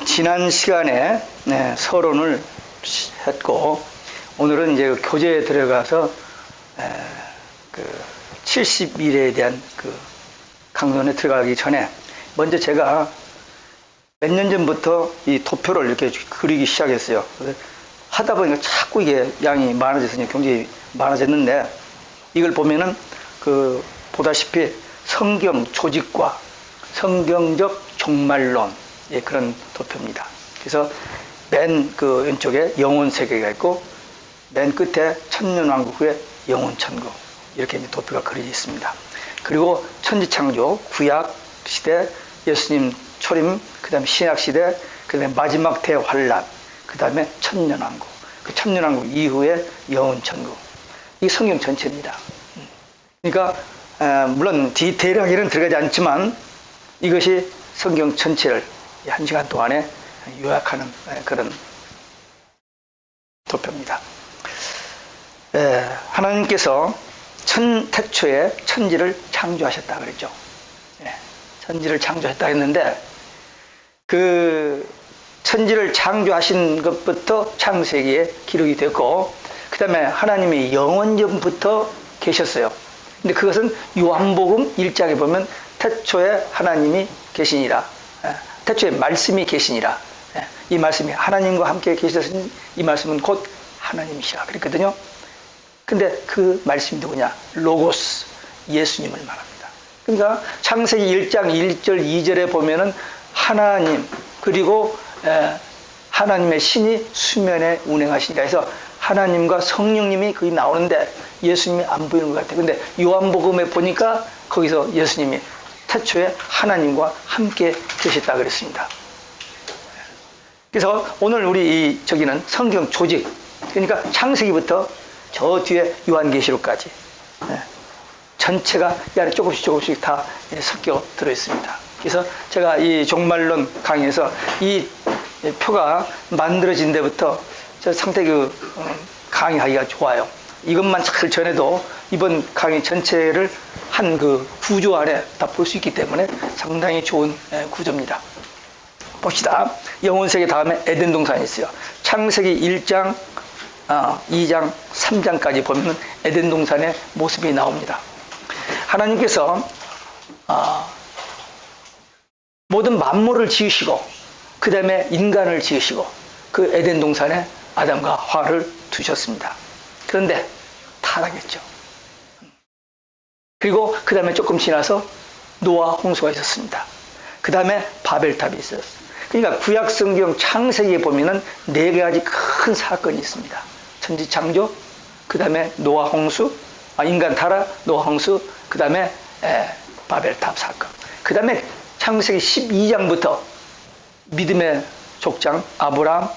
지난 시간에 서론을 했고, 오늘은 이제 교재에 들어가서 그 70일에 대한 그 강론에 들어가기 전에 먼저 제가 몇 년 전부터 이 도표를 이렇게 그리기 시작했어요. 하다 보니까 자꾸 이게 양이 많아져서 굉장히 많아졌는데, 이걸 보면은 보다시피 성경 조직과 성경적 종말론, 그런 도표입니다. 그래서 맨 왼쪽에 영혼 세계가 있고, 맨 끝에 천년왕국 후에 영혼 천국, 이렇게 이제 도표가 그려져 있습니다. 그리고 천지창조, 구약 시대, 예수님 초림, 그 다음에 신약 시대, 그 다음에 마지막 대환란, 그 다음에 천년왕국, 그 천년왕국 이후에 영혼 천국, 이 성경 전체입니다. 그러니까 물론 디테일하게는 들어가지 않지만 이것이 성경 전체를 1시간 동안에 요약하는 그런 도표입니다. 하나님께서 태초에 천지를 창조하셨다 그랬죠. 천지를 창조했다 했는데, 그 천지를 창조하신 것부터 창세기에 기록이 됐고, 그 다음에 하나님이 영원전부터 계셨어요. 근데 그것은 요한복음 1장에 보면 태초에 하나님이 계시니라, 태초에 말씀이 계시니라, 이 말씀이 하나님과 함께 계셨으니 이 말씀은 곧 하나님이시라 그랬거든요. 근데 그 말씀이 누구냐? 로고스, 예수님을 말합니다. 그러니까 창세기 1장 1절 2절에 보면은 하나님, 그리고 하나님의 신이 수면에 운행하시니라 해서 하나님과 성령님이 거기 나오는데 예수님이 안 보이는 것 같아요. 근데 요한복음에 보니까 거기서 예수님이 태초에 하나님과 함께 계셨다 그랬습니다. 그래서 오늘 우리 저기는 성경 조직, 그러니까 창세기부터 저 뒤에 요한계시록까지 전체가 이 안에 조금씩 다 섞여 들어 있습니다. 그래서 제가 이 종말론 강의에서 이 표가 만들어진 데부터 저 상당히 강의하기가 좋아요. 이것만 잘 전해도 이번 강의 전체를 한 구조 안에 다 볼 수 있기 때문에 상당히 좋은 구조입니다. 봅시다. 영혼세계 다음에 에덴 동산이 있어요. 창세기 1장, 2장, 3장까지 보면 에덴 동산의 모습이 나옵니다. 하나님께서 모든 만물을 지으시고, 그 다음에 인간을 지으시고, 그 에덴 동산에 아담과 하와를 두셨습니다. 그런데 타락했죠. 그리고 그 다음에 조금 지나서 노아 홍수가 있었습니다. 그 다음에 바벨탑이 있었어요. 그러니까 구약 성경 창세기에 보면은 4가지 큰 사건이 있습니다. 천지창조, 그 다음에 노아 홍수, 인간 타락, 노아 홍수, 그 다음에 바벨탑 사건. 그 다음에 창세기 12장부터 믿음의 족장 아브라함,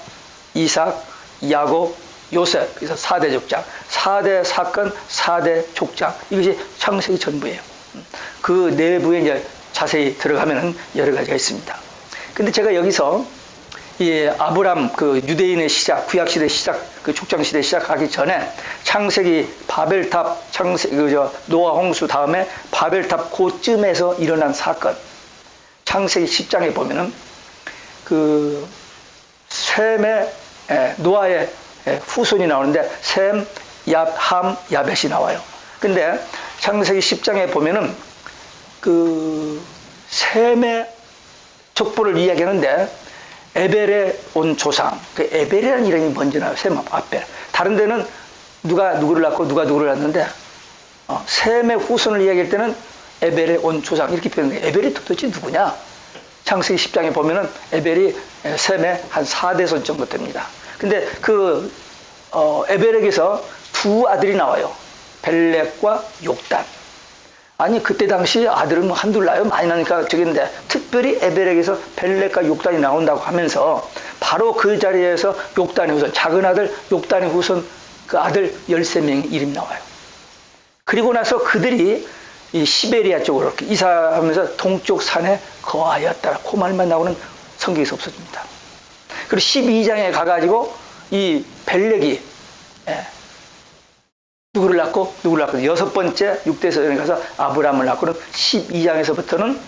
이삭, 야곱, 요셉, 그래서 4대 족장, 4대 사건, 4대 족장, 이것이 창세기 전부예요. 그 내부에 이제 자세히 들어가면 여러 가지가 있습니다. 근데 제가 여기서 이 아브라함, 유대인의 시작, 구약시대 시작, 족장시대 시작하기 전에 창세기 바벨탑, 노아 홍수 다음에 바벨탑 고쯤에서 일어난 사건, 창세기 10장에 보면은 셈의, 노아의 후손이 나오는데 셈, 함, 야벳이 나와요. 근데 창세기 10장에 보면은 셈의 족보를 이야기하는데 에벨에 온 조상, 에벨이라는 이름이 먼저 나와요. 셈 앞에. 다른 데는 누가 누구를 낳고 누가 누구를 낳는데 셈의 후손을 이야기할 때는 에벨에 온 조상 이렇게 표현해요. 에벨이 도대체 누구냐? 창세기 10장에 보면은 에벨이 셈의 한 4대손 정도 됩니다. 근데 에벨에게서 2 아들이 나와요. 벨렉과 욕단. 아니, 그때 당시 아들은 뭐 한둘 나요? 많이 나니까 저기인데, 특별히 에벨에게서 벨렉과 욕단이 나온다고 하면서, 바로 그 자리에서 욕단의 후손, 작은 아들 욕단의 후손, 그 아들 13명의 이름이 나와요. 그리고 나서 그들이 이 시베리아 쪽으로 이렇게 이사하면서 동쪽 산에 거하였다. 그 말만 나오는 성경에서 없어집니다. 그리고 12장에 가가지고 이 벨렉이 누구를 낳고 6번째 6대서전에 가서 아브라함을 낳고는 12장에서부터는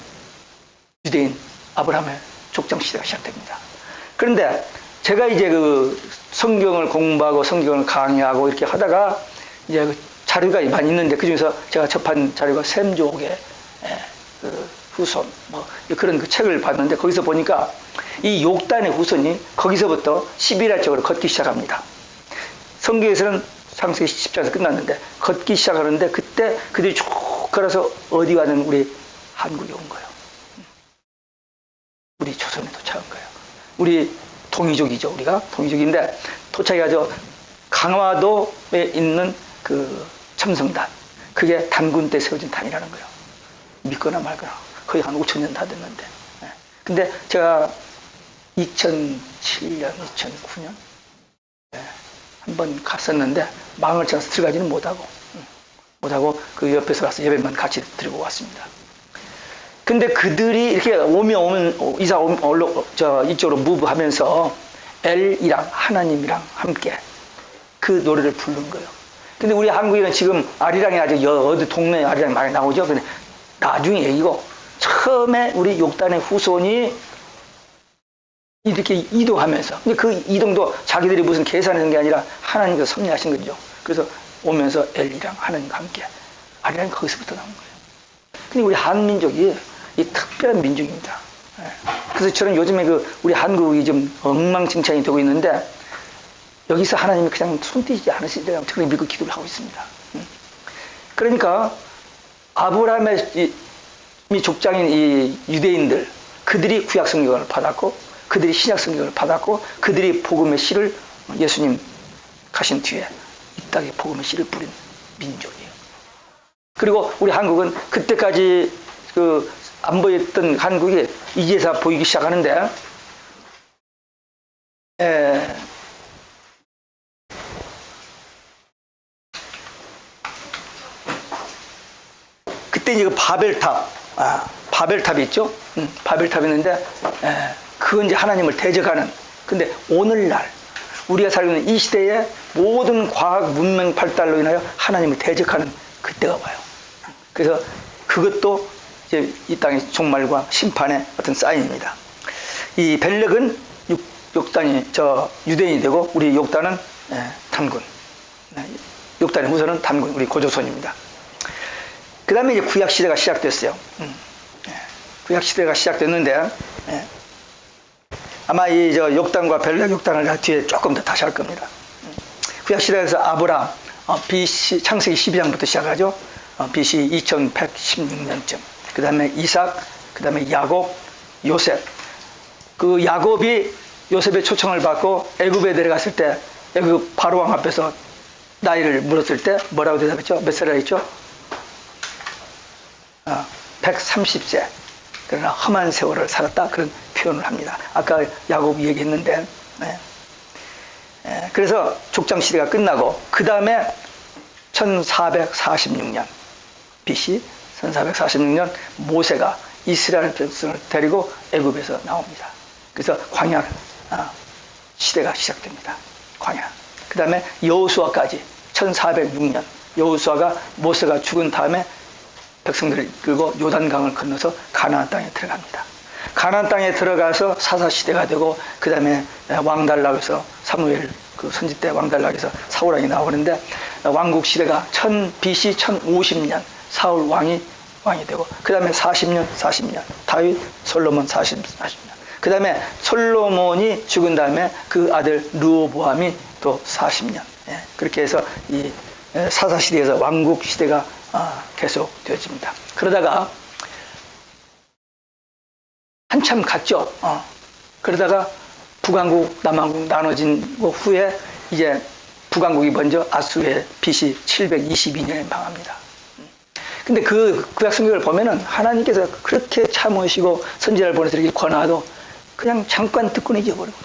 유대인 아브라함의 족장 시대가 시작됩니다. 그런데 제가 이제 그 성경을 공부하고 성경을 강의하고 이렇게 하다가 이제 그 자료가 많이 있는데 그중에서 제가 접한 자료가 샘족의 그 후손 뭐 그런 그 책을 봤는데 거기서 보니까 이 욕단의 후손이 거기서부터 시베리아 쪽으로 걷기 시작합니다. 성경에서는 창세기 10장에서 끝났는데 걷기 시작하는데 그때 그들이 쭉 걸어서 어디 가는 우리 한국에 온 거예요. 우리 조선에 도착한 거예요. 우리 동이족이죠. 우리가 동이족인데 도착해가지고 강화도에 있는 그 첨성단, 그게 단군 때 세워진 단이라는 거예요. 믿거나 말거나 거의 한 5,000년 다 됐는데. 근데 제가 2007년, 2009년 한번 갔었는데 망을 쳐서 들어가지는 못하고 그 옆에서 가서 예배만 같이 드리고 왔습니다. 근데 그들이 이렇게 오면 이쪽으로 무브하면서 엘이랑 하나님이랑 함께 그 노래를 부른 거예요. 근데 우리 한국에는 지금 아리랑이 아직 어디 동네에 아리랑이 많이 나오죠. 근데 나중에 얘기고 처음에 우리 욕단의 후손이 이렇게 이동하면서, 근데 그 이동도 자기들이 무슨 계산하는 게 아니라 하나님께서 섭리하신 거죠. 그래서 오면서 엘이랑 하나님과 함께 아리랑이 거기서부터 나온 거예요. 근데 우리 한민족이 이 특별한 민족입니다. 그래서 저는 요즘에 우리 한국이 좀 엉망진창이 되고 있는데 여기서 하나님이 그냥 손 떼지 않으시리라고 저는 믿고 기도를 하고 있습니다. 그러니까 아브라함의 이 족장인 이 유대인들, 그들이 구약 성경을 받았고 그들이 신약 성경을 받았고 그들이 복음의 씨를 예수님 가신 뒤에 이 땅에 복음의 씨를 뿌린 민족이에요. 그리고 우리 한국은 그때까지 안 보였던 한국이 이제서 보이기 시작하는데, 그때 이제 그 바벨탑이 있죠? 바벨탑이 있는데, 그건 이제 하나님을 대적하는, 근데 오늘날 우리가 살고 있는 이 시대에 모든 과학 문명 발달로 인하여 하나님을 대적하는 그때가 와요. 그래서 그것도 이제 이 땅의 종말과 심판의 어떤 사인입니다. 이 벨렉은 욕단이 유대인이 되고 우리 욕단은 단군. 욕단의 후손은 단군, 우리 고조선입니다. 그 다음에 이제 구약 시대가 시작됐어요. 구약 시대가 시작됐는데 아마 이 욕단과 벨렉 욕단을 뒤에 조금 더 다시 할 겁니다. 구약 시대에서 아브람 BC 창세기 12장부터 시작하죠. BC 2116년쯤. 그 다음에 이삭, 그 다음에 야곱, 요셉. 그 야곱이 요셉의 초청을 받고 애굽에 내려갔을 때 애굽 바로왕 앞에서 나이를 물었을 때 뭐라고 대답했죠? 몇 살이라 했죠? 130세. 그러나 험한 세월을 살았다. 그런 표현을 합니다. 아까 야곱이 얘기했는데. 그래서 족장 시대가 끝나고 그 다음에 1446년 BC 1446년 모세가 이스라엘 백성을 데리고 애굽에서 나옵니다. 그래서 광야 시대가 시작됩니다. 광야. 그 다음에 여호수아까지 1406년 여호수아가 모세가 죽은 다음에 백성들을 끌고 요단강을 건너서 가나안 땅에 들어갑니다. 가나안 땅에 들어가서 사사시대가 되고 그 다음에 왕달락에서 사무엘 그 선지 때 왕달락에서 사울왕이 나오는데 왕국시대가 BC 1050년 사울 왕이 되고 그 다음에 40년 다윗 솔로몬 40년 그 다음에 솔로몬이 죽은 다음에 그 아들 르호보암이 또 40년 그렇게 해서 이 사사시대에서 왕국시대가 계속 되어집니다. 그러다가 한참 갔죠. 그러다가 북왕국 남왕국 나눠진 후에 이제 북왕국이 먼저 아수르의 BC 722년에 망합니다. 근데 그 구약 성경을 보면은 하나님께서 그렇게 참으시고 선지자를 보내서 이렇게 권하도 그냥 잠깐 듣고는 잊어버리고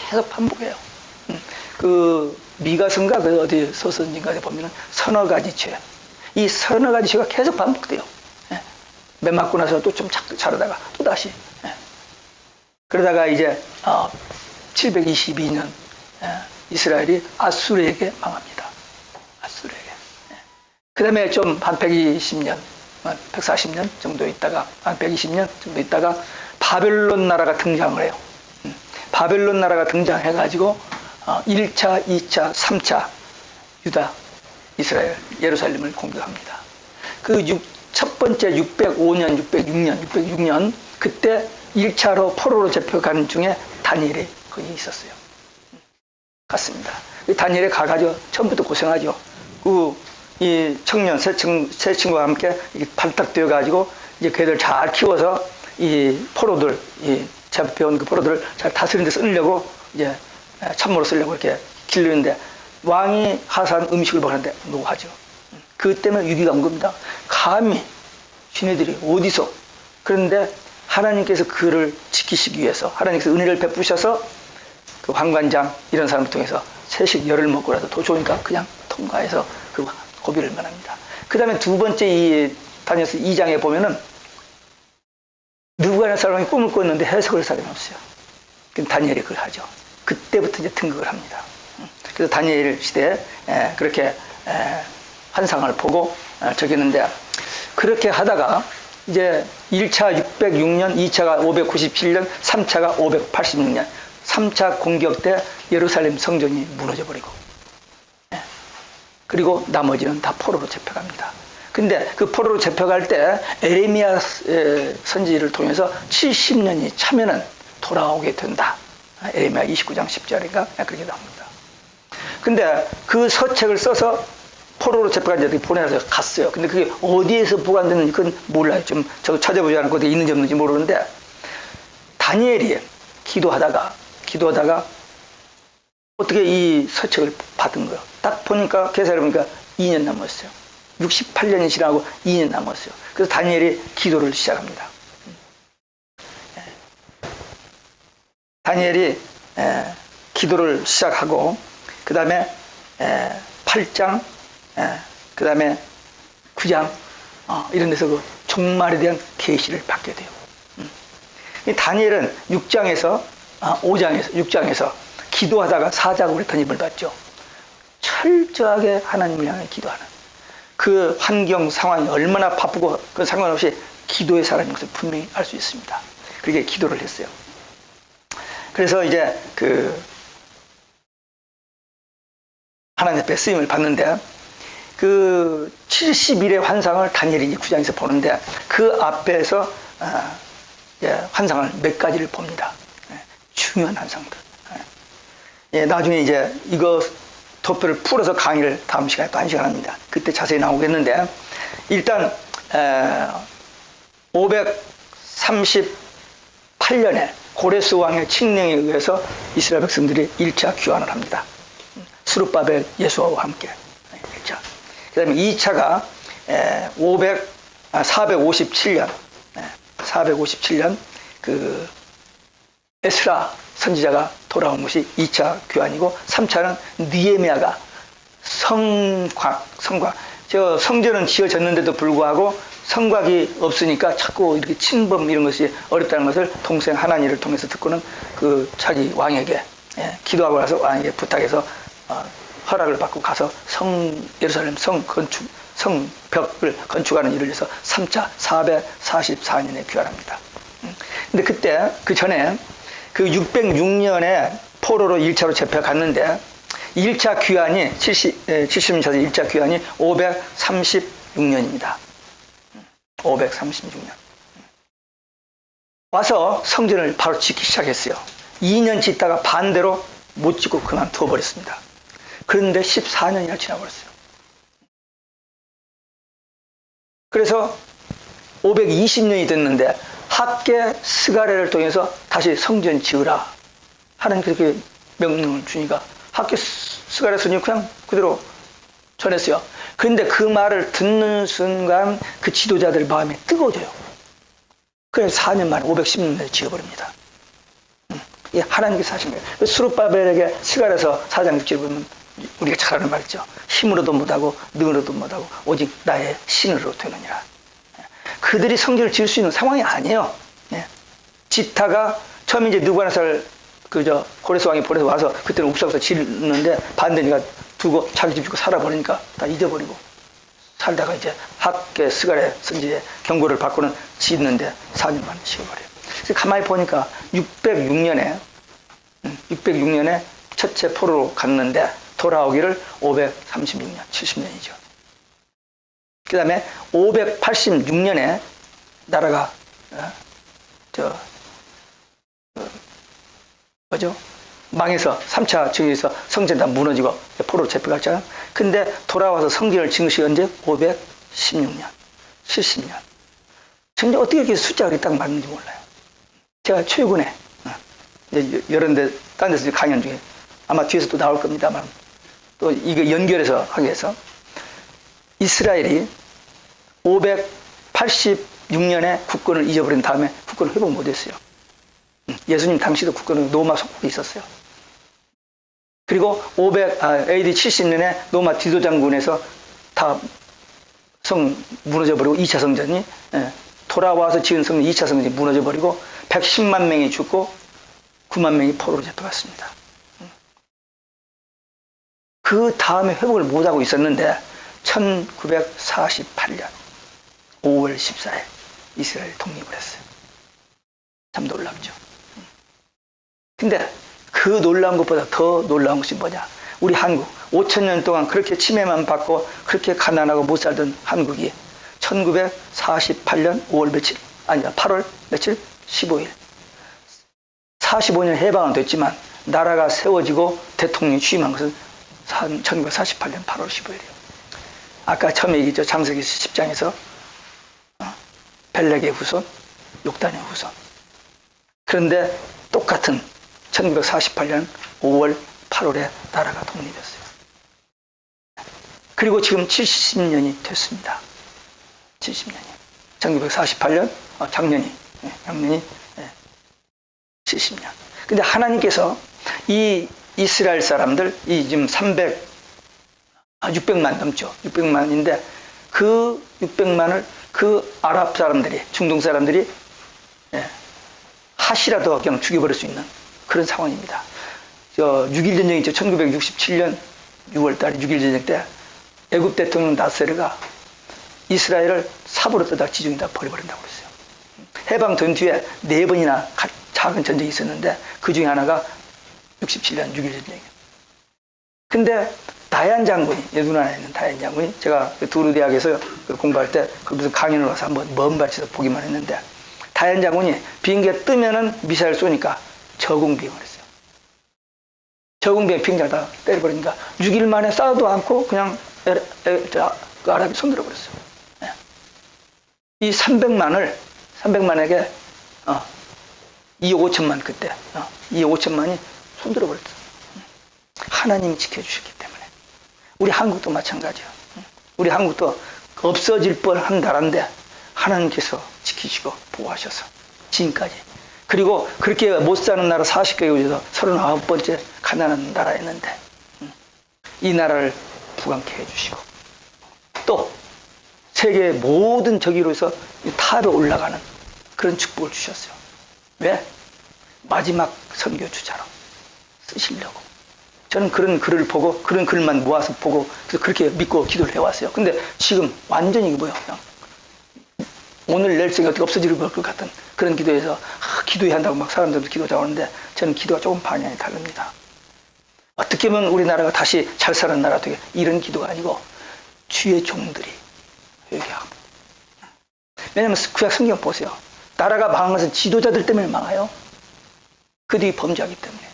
계속 반복해요. 그 미가서인가 그 어디 소선인가에 보면은 서너 가지 죄, 이 서너 가지 죄가 계속 반복돼요. 매 맞고 나서 또 좀 자르다가 또 다시. 그러다가 이제 722년 이스라엘이 아수르에게 망합니다. 아수르에게. 그 다음에 좀 한 120년, 140년 정도 있다가 한 120년 정도 있다가 바벨론 나라가 등장을 해요. 바벨론 나라가 등장해가지고 1차, 2차, 3차 유다, 이스라엘, 예루살렘을 공격합니다. 첫 번째 605년, 606년 그때 1차로 포로로 잡혀가는 중에 다니엘이 거기 있었어요. 갔습니다. 다니엘이 가가지고 처음부터 고생하죠. 이 청년, 새 친구와 함께 발탁되어가지고 이제 걔들 잘 키워서 이 포로들, 잡혀온 그 포로들을 잘 다스리는 데 쓰려고 이제 참모로 쓰려고 이렇게 길르는데 왕이 하사한 음식을 먹는데 노하죠. 그 때문에 위기가 온 겁니다. 감히 지네들이 어디서, 그런데 하나님께서 그를 지키시기 위해서 하나님께서 은혜를 베푸셔서 그 환관장 이런 사람을 통해서 채식 열을 먹고라도 더 좋으니까 그냥 통과해서 그 고비를 면합니다. 그 다음에 두 번째 이 다니엘서 2장에 보면은 누구나 사람이 꿈을 꿨는데 해석을 할 사람이 없어요. 그럼 다니엘이 그걸 하죠. 그때부터 이제 등극을 합니다. 그래서 다니엘 시대에 그렇게 환상을 보고 적였는데, 그렇게 하다가 이제 1차 606년, 2차가 597년, 3차가 586년, 3차 공격 때 예루살렘 성전이 무너져 버리고, 그리고 나머지는 다 포로로 잡혀갑니다. 근데 그 포로로 잡혀갈 때 에레미야 선지를 통해서 70년이 차면은 돌아오게 된다. 에레미야 29장 10절인가 그렇게 나옵니다. 근데 그 서책을 써서 포로로 잡혀간 자들이 보내서 갔어요. 근데 그게 어디에서 보관됐는지 그건 몰라요. 좀 저도 찾아보지 않고 어디 있는지 없는지 모르는데, 다니엘이 기도하다가 어떻게 이 서책을 받은 거예요. 딱 보니까 계산해 보니까 2년 남았어요. 68년이 지나고 2년 남았어요. 그래서 다니엘이 기도를 시작합니다. 다니엘이 기도를 시작하고 그 다음에 8장, 그 다음에 9장 이런 데서 그 종말에 대한 계시를 받게 돼요. 이 다니엘은 6장에서 기도하다가 사자굴에 던짐을 받죠. 철저하게 하나님을 향해 기도하는 그 환경 상황이 얼마나 바쁘고 그 상관없이 기도의 사람인 것을 분명히 알 수 있습니다. 그렇게 기도를 했어요. 그래서 이제 그 하나님 앞에 쓰임을 받는데, 그 70일의 환상을 다니엘이 9장에서 보는데 그 앞에서 환상을 몇 가지를 봅니다. 중요한 환상들. 나중에 이제 이거 도표를 풀어서 강의를 다음 시간에 또 1시간 합니다. 그때 자세히 나오겠는데, 일단 538년에 고레스 왕의 칙령에 의해서 이스라엘 백성들이 1차 귀환을 합니다. 스룹바벨 예수아와 함께 1차. 그 다음에 2차가 457년 그 에스라 선지자가 돌아온 것이 2차 귀환이고, 3차는 느헤미야가 성곽, 저 성전은 지어졌는데도 불구하고 성곽이 없으니까 자꾸 이렇게 침범 이런 것이 어렵다는 것을 동생 하나니를 통해서 듣고는 그 자기 왕에게 기도하고 나서 왕에게 부탁해서 허락을 받고 가서 예루살렘 성벽을 건축하는 일을 해서 3차 444년에 귀환합니다. 근데 그때 그 전에 그 606년에 포로로 1차로 잡혀갔는데 1차 귀환이 70년 전에 1차 귀환이 536년입니다. 536년. 와서 성전을 바로 짓기 시작했어요. 2년 짓다가 반대로 못 짓고 그만두어 버렸습니다. 그런데 14년이나 지나버렸어요. 그래서 520년이 됐는데 학계 스가랴를 통해서 다시 성전 지으라 하는 그렇게 명령을 주니까 학계 스가랴 스님이 그냥 그대로 전했어요. 그런데 그 말을 듣는 순간 그 지도자들 마음이 뜨거워져요. 그래서 4년 만에 510년에 지어버립니다. 이게 하나님께서 하신 거예요. 스룹바벨에게 스가랴서 4장 6절에 보면 우리가 잘 아는 말이죠. 힘으로도 못하고 능으로도 못하고 오직 나의 신으로 되느니라. 그들이 성전을 지을 수 있는 상황이 아니에요. 짓다가 처음에 이제 느부갓네살 고레스 왕이 보내서 와서 그때는 읍사부터 짓는데 반대니까 두고 자기 집 짓고 살아버리니까 다 잊어버리고 살다가 이제 학계 스가랴 선지의 경고를 받고는 짓는데 4년 만에 지어버려요. 그래서 가만히 보니까 606년에 첫째 포로로 갔는데 돌아오기를 536년, 70년이죠. 그 다음에 586년에 나라가 망해서 3차 저기에서 성전 다 무너지고 포로로 잡혀갔잖아요. 근데 돌아와서 성전을 지은 것이 언제? 516년, 70년. 정말 어떻게 이렇게 숫자가 딱 맞는지 몰라요. 제가 최근에 이제 여러 데, 딴 데서 강연 중에 아마 뒤에서 또 나올 겁니다만 또 이거 연결해서 하기 위해서 이스라엘이 586년에 국권을 잊어버린 다음에 국권을 회복 못했어요. 예수님 당시도 국권은 로마 속국에 있었어요. 그리고 AD 70년에 로마 디도 장군에서 다 성 무너져버리고 2차 성전이 돌아와서 지은 성전 2차 성전이 무너져버리고 110만 명이 죽고 9만 명이 포로로 잡혀갔습니다. 그 다음에 회복을 못하고 있었는데 1948년 5월 14일 이스라엘이 독립을 했어요. 참 놀랍죠. 근데 그 놀라운 것보다 더 놀라운 것이 뭐냐? 우리 한국 5,000년 동안 그렇게 침해만 받고 그렇게 가난하고 못 살던 한국이 1948년 5월 며칠? 아니야 8월 며칠? 15일 45년 해방은 됐지만 나라가 세워지고 대통령이 취임한 것은 1948년 8월 15일이에요. 아까 처음에 얘기했죠. 창세기 10장에서 벨렉의 후손, 욕단의 후손. 그런데 똑같은 1948년 5월 8월에 나라가 독립했어요. 그리고 지금 70년이 됐습니다. 70년이. 1948년, 작년이 70년. 근데 하나님께서 이 이스라엘 사람들, 이 지금 600만 넘죠. 600만인데 그 600만을 그 아랍 사람들이, 중동 사람들이 하시라도 그냥 죽여버릴 수 있는 그런 상황입니다. 6.1 전쟁이 있죠. 1967년 6월달에 6.1 전쟁 때 애굽 대통령 나세르가 이스라엘을 삽으로 뜯어 지중에다 버려버린다고 그랬어요. 해방된 뒤에 4번이나 작은 전쟁이 있었는데 그 중에 하나가 67년 6.1 전쟁이에요. 근데 다얀 장군이, 예두나라에 있는 다얀 장군이, 제가 두루 대학에서 공부할 때 거기서 강연을 가서 한번 먼 발치에서 보기만 했는데 다얀 장군이 비행기가 뜨면은 미사일 쏘니까 저공비행을 했어요. 저공비행 비행장을 다 때려버리니까 6일 만에 싸우도 않고 그냥 그 아랍이 손들어 버렸어요. 이 300만에게 2억 5천만 그때 2억 5천만이 손들어 버렸어요. 하나님이 지켜주셨기 때문에. 우리 한국도 마찬가지예요. 우리 한국도 없어질 뻔한 나라인데 하나님께서 지키시고 보호하셔서 지금까지. 그리고 그렇게 못 사는 나라 40개국 중에서 39번째 가난한 나라였는데 이 나라를 부강케 해주시고 또 세계의 모든 저기로서 탑에 올라가는 그런 축복을 주셨어요. 왜? 마지막 선교주자로 쓰시려고. 저는 그런 글을 보고 그런 글만 모아서 보고 그래서 그렇게 믿고 기도를 해왔어요. 근데 지금 완전히 뭐야 그냥 오늘 내일 생각 어떻게 없어질 것 같은 그런 기도에서 기도해야 한다고 막 사람들도 기도하자고 하는데 저는 기도가 조금 방향이 다릅니다. 어떻게 하면 우리나라가 다시 잘 사는 나라 되게 이런 기도가 아니고 주의 종들이 회개하고. 왜냐하면 구약 성경 보세요. 나라가 망한 것은 지도자들 때문에 망해요. 그들이 범죄하기 때문에.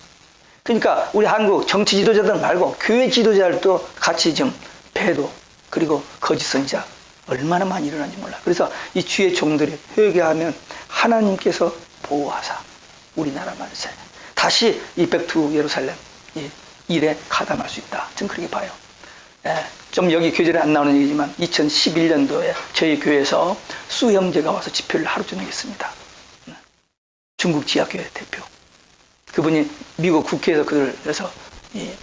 그러니까 우리 한국 정치 지도자들 말고 교회 지도자들도 같이 좀 배도 그리고 거짓 선지자 얼마나 많이 일어나는지 몰라. 그래서 이 주의 종들이 회개하면 하나님께서 보호하사 우리나라 만세 다시 이 백투 예루살렘 이 일에 가담할 수 있다. 저는 그렇게 봐요. 좀 여기 교재에 안 나오는 얘기지만 2011년도에 저희 교회에서 수 형제가 와서 집회를 하루 종일 했습니다. 중국 지하교회 대표. 그분이 미국 국회에서 그래서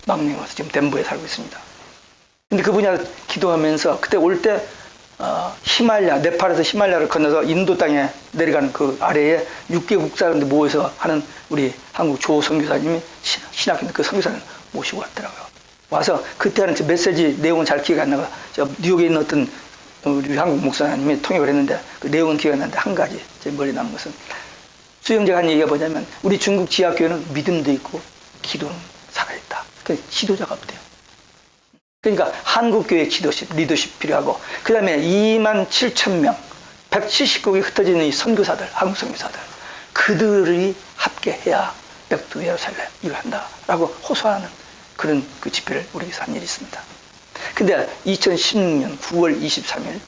망명해 와서 지금 덴버에 살고 있습니다. 근데 그분이 기도하면서 그때 올 때 히말라야, 네팔에서 히말라야를 건너서 인도 땅에 내려가는 그 아래에 6개국 사람들 모여서 하는 우리 한국 조 선교사님이 신학인데 그 선교사님 모시고 왔더라고요. 와서 그때는 메시지 내용은 잘 기억이 안 나가. 뉴욕에 있는 어떤 우리 한국 목사님이 통역을 했는데 그 내용은 기억이 안 나는데 한 가지 제 머리에 남은 것은 수영자가 한 얘기가 뭐냐면 우리 중국 지하교회는 믿음도 있고 기도는 살아있다. 그러니까 지도자가 없대요. 그러니까 한국교회 지도십, 리더십 필요하고 그 다음에 2만 7천 명 170국에 흩어져 있는 이 선교사들, 한국 선교사들 그들이 함께해야 백두 예루살렘 일을 한다라고 호소하는 그런 그 집회를 우리에서 한 일이 있습니다. 근데 2016년 9월 23일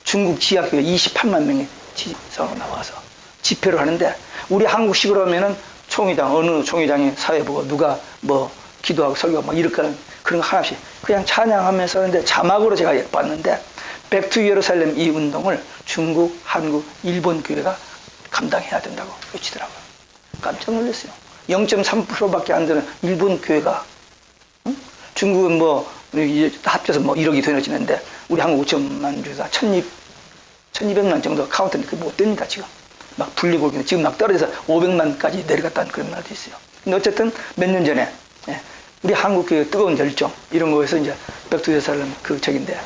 중국 지하교회 28만 명이 지성으로 나와서 집회를 하는데 우리 한국식으로 하면은 총회장, 어느 총회장이 사회 보고 누가 뭐 기도하고 설교하고 막 이렇게 하는 그런 거 하나씩 그냥 찬양하면서 하는데 자막으로 제가 봤는데 백투 예루살렘 이 운동을 중국, 한국, 일본 교회가 감당해야 된다고 외치더라고요. 깜짝 놀랐어요. 0.3%밖에 안 되는 일본 교회가 중국은 뭐 이제 합쳐서 뭐 1억이 되어지는데 우리 한국 5천만 주에서 1200만 정도 카운트인데 그게 못 됩니다 지금. 막 불리고 지금 막 떨어져서 500만까지 내려갔다는 그런 말도 있어요. 근데 어쨌든 몇 년 전에 우리 한국 교회 뜨거운 열정 이런 거에서 이제 백두 예루살렘 그 적인데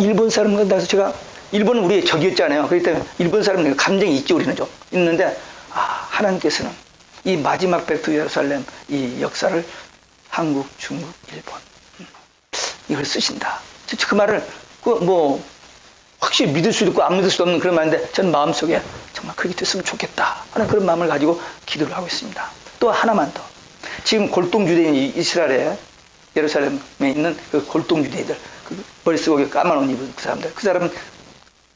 일본 사람 간다 해서 제가 일본은 우리의 적이었잖아요. 그렇기 때문에 일본 사람은 감정이 있지 우리는 좀 있는데 하나님께서는 이 마지막 백두 예루살렘 이 역사를 한국, 중국, 일본 이걸 쓰신다. 그 말을 뭐 확실히 믿을 수도 있고 안 믿을 수도 없는 그런 말인데 저는 마음속에 정말 그렇게 됐으면 좋겠다 하는 그런 마음을 가지고 기도를 하고 있습니다. 또 하나만 더. 지금 골동주대인 이스라엘에 예루살렘에 있는 그 골동주대인들 그 머리 쓰고 까만 옷 입은 그 사람들 그 사람은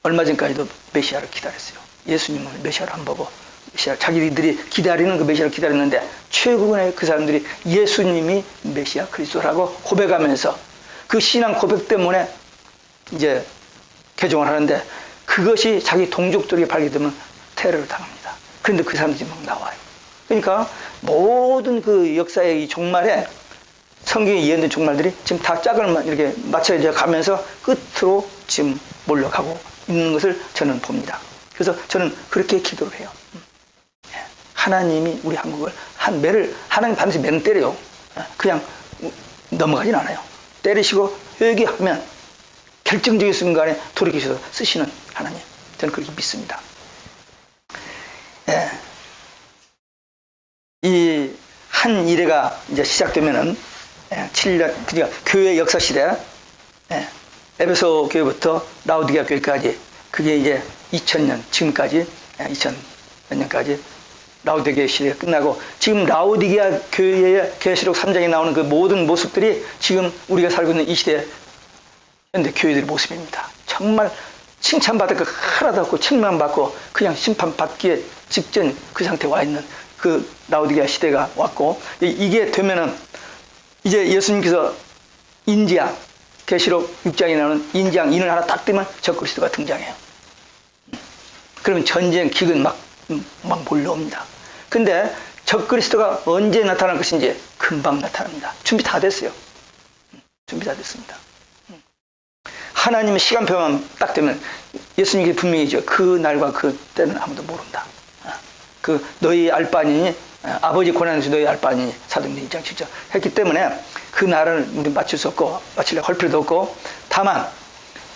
얼마 전까지도 메시아를 기다렸어요. 예수님을 메시아를 안 보고 메시아 자기들이 기다리는 그 메시아를 기다렸는데 최근에 그 사람들이 예수님이 메시아 그리스도라고 고백하면서 그 신앙 고백 때문에 이제 개종을 하는데 그것이 자기 동족들에게 발견되면 테러를 당합니다. 그런데 그 사람들이 막 나와요. 그러니까 모든 그 역사의 이 종말에 성경에 예언된 종말들이 지금 다 짝을 이렇게 맞춰져 가면서 끝으로 지금 몰려가고 있는 것을 저는 봅니다. 그래서 저는 그렇게 기도를 해요. 하나님이 우리 한국을 하나님 반드시 매는 때려요. 그냥 넘어가진 않아요. 때리시고 회개하면 결정적인 순간에 돌이키셔서 쓰시는 하나님. 저는 그렇게 믿습니다. 이 한 일회가 이제 시작되면은 7년, 그러니까 교회 역사 시대, 에베소 교회부터 라우디게아 교회까지 그게 이제 2000년 지금까지 2000 몇 년까지 라우디게아 시대가 끝나고 지금 라우디게아 교회의 계시록 3장에 나오는 그 모든 모습들이 지금 우리가 살고 있는 이 시대 현대 교회들의 모습입니다. 정말 칭찬받을 거 하나도 없고 책망받고 그냥 심판받기에 직전 그 상태에 와 있는 그 라우디게아 시대가 왔고 이게 되면은 이제 예수님께서 인지양 계시록 6장에 나오는 인지양 인을 하나 딱 뜨면 적그리스도가 등장해요. 그러면 전쟁 기근 막 몰려옵니다. 근데 적그리스도가 언제 나타날 것인지 금방 나타납니다. 준비 다 됐어요. 준비 다 됐습니다. 하나님의 시간표만 딱 되면 예수님이 분명히 그 날과 그 때는 아무도 모른다. 그 너희 알 바 아니니 아버지 고난에서 너희 알 바 아니니 사도행전 2장 7절 했기 때문에 그 날을 우리 맞출 수 없고 맞추려고 할 필요도 없고 다만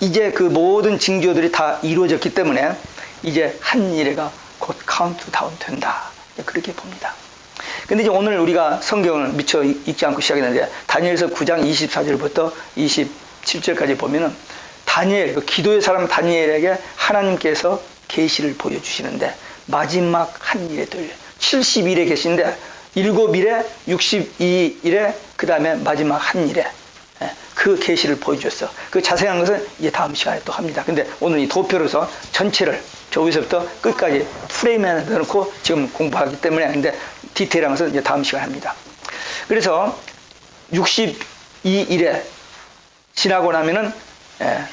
이제 그 모든 징조들이 다 이루어졌기 때문에 이제 한 일회가 곧 카운트다운 된다. 그렇게 봅니다. 근데 이제 오늘 우리가 성경을 미처 읽지 않고 시작했는데 다니엘서 9장 24절부터 27절까지 보면은 다니엘, 그 기도의 사람 다니엘에게 하나님께서 계시를 보여주시는데 마지막 한 일에 들려 70일에 계신데 7일에 62일에 그 다음에 마지막 한 일에 그 계시를 보여줬어. 그 자세한 것은 이제 다음 시간에 또 합니다. 근데 오늘 이 도표로서 전체를 저기서부터 끝까지 프레임에 넣어놓고 지금 공부하기 때문에 근데 디테일한 것은 이제 다음 시간에 합니다. 그래서 62일에 지나고 나면은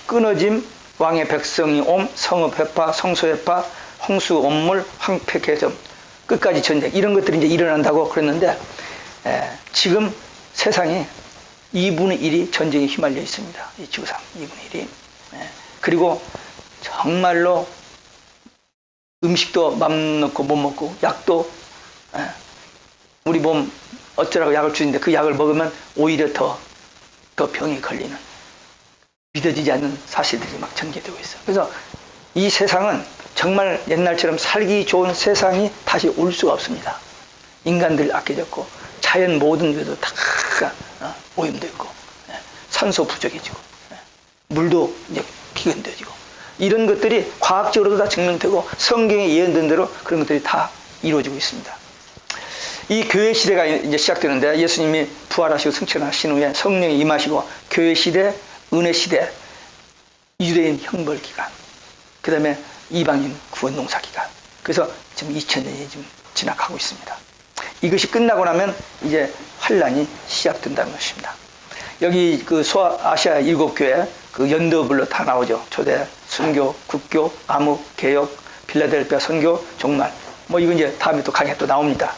끊어짐, 왕의 백성이 옴, 성읍 회파, 성소 회파, 홍수 온물, 황폐 개점, 끝까지 전쟁 이런 것들이 이제 일어난다고 그랬는데 지금 세상에 2분의 1이 전쟁에 휘말려 있습니다. 이 지구상 2분의 1이. 그리고 정말로 음식도 맘 놓고 못 먹고 약도 우리 몸 어쩌라고 약을 주는데 그 약을 먹으면 오히려 더 병이 걸리는 믿어지지 않는 사실들이 막 전개되고 있어요. 그래서 이 세상은 정말 옛날처럼 살기 좋은 세상이 다시 올 수가 없습니다. 인간들 악해졌고 자연 모든 것도 다 오염되고 산소 부족해지고 물도 이제 비건되지고 이런 것들이 과학적으로도 다 증명되고 성경에 예언된 대로 그런 것들이 다 이루어지고 있습니다. 이 교회 시대가 이제 시작되는데 예수님이 부활하시고 승천하신 후에 성령이 임하시고 교회 시대, 은혜 시대, 유대인 형벌 기간, 그 다음에 이방인 구원 농사 기간. 그래서 지금 2000년이 지금 지나가고 있습니다. 이것이 끝나고 나면 이제 환란이 시작된다는 것입니다. 여기 그 소아시아 7교회 그 연도별로 다 나오죠. 초대, 순교, 국교, 암흑, 개혁, 필라델피아 선교, 종말. 뭐 이건 이제 다음에 또 강의에 또 나옵니다.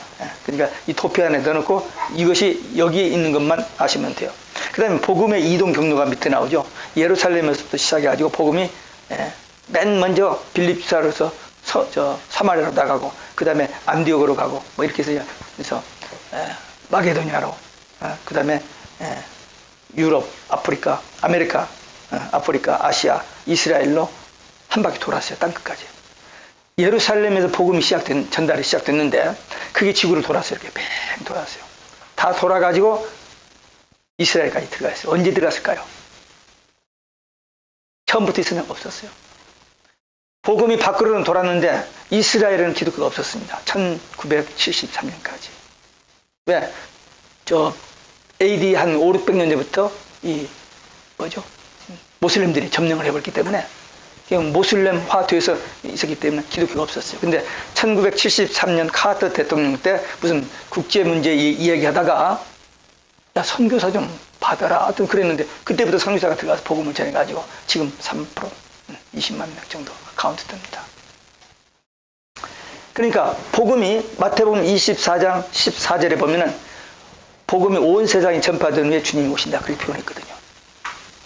그러니까 이 도표 안에 넣어놓고 이것이 여기에 있는 것만 아시면 돼요. 그 다음에 복음의 이동 경로가 밑에 나오죠. 예루살렘에서부터 시작해가지고 복음이 맨 먼저 빌립사로서 사마리아로 나가고 그 다음에 안디옥으로 가고 뭐 이렇게 해서 마게도니아로 그 다음에 유럽, 아프리카, 아메리카, 아프리카, 아시아, 이스라엘로 한 바퀴 돌았어요. 땅끝까지. 예루살렘에서 복음이 전달이 시작됐는데 그게 지구를 돌았어요. 이렇게 뱅 돌았어요. 다 돌아가지고 이스라엘까지 들어갔어요. 언제 들어갔을까요? 처음부터 있었냐? 없었어요. 복음이 밖으로는 돌았는데 이스라엘에는 기독교가 없었습니다. 1973년까지. 왜? AD 한 5, 600년 전부터 모슬렘들이 점령을 해버렸기 때문에 모슬렘화 되어서 있었기 때문에 기독교가 없었어요. 근데 1973년 카터 대통령 때 무슨 국제 문제 이야기하다가 야 선교사 좀 받아라 하여튼 그랬는데 그때부터 선교사가 들어가서 복음을 전해가지고 지금 3% 20만 명 정도 카운트됩니다. 그러니까 복음이 마태복음 24장 14절에 보면은 복음이 온 세상에 전파된 후에 주님이 오신다 그렇게 표현했거든요.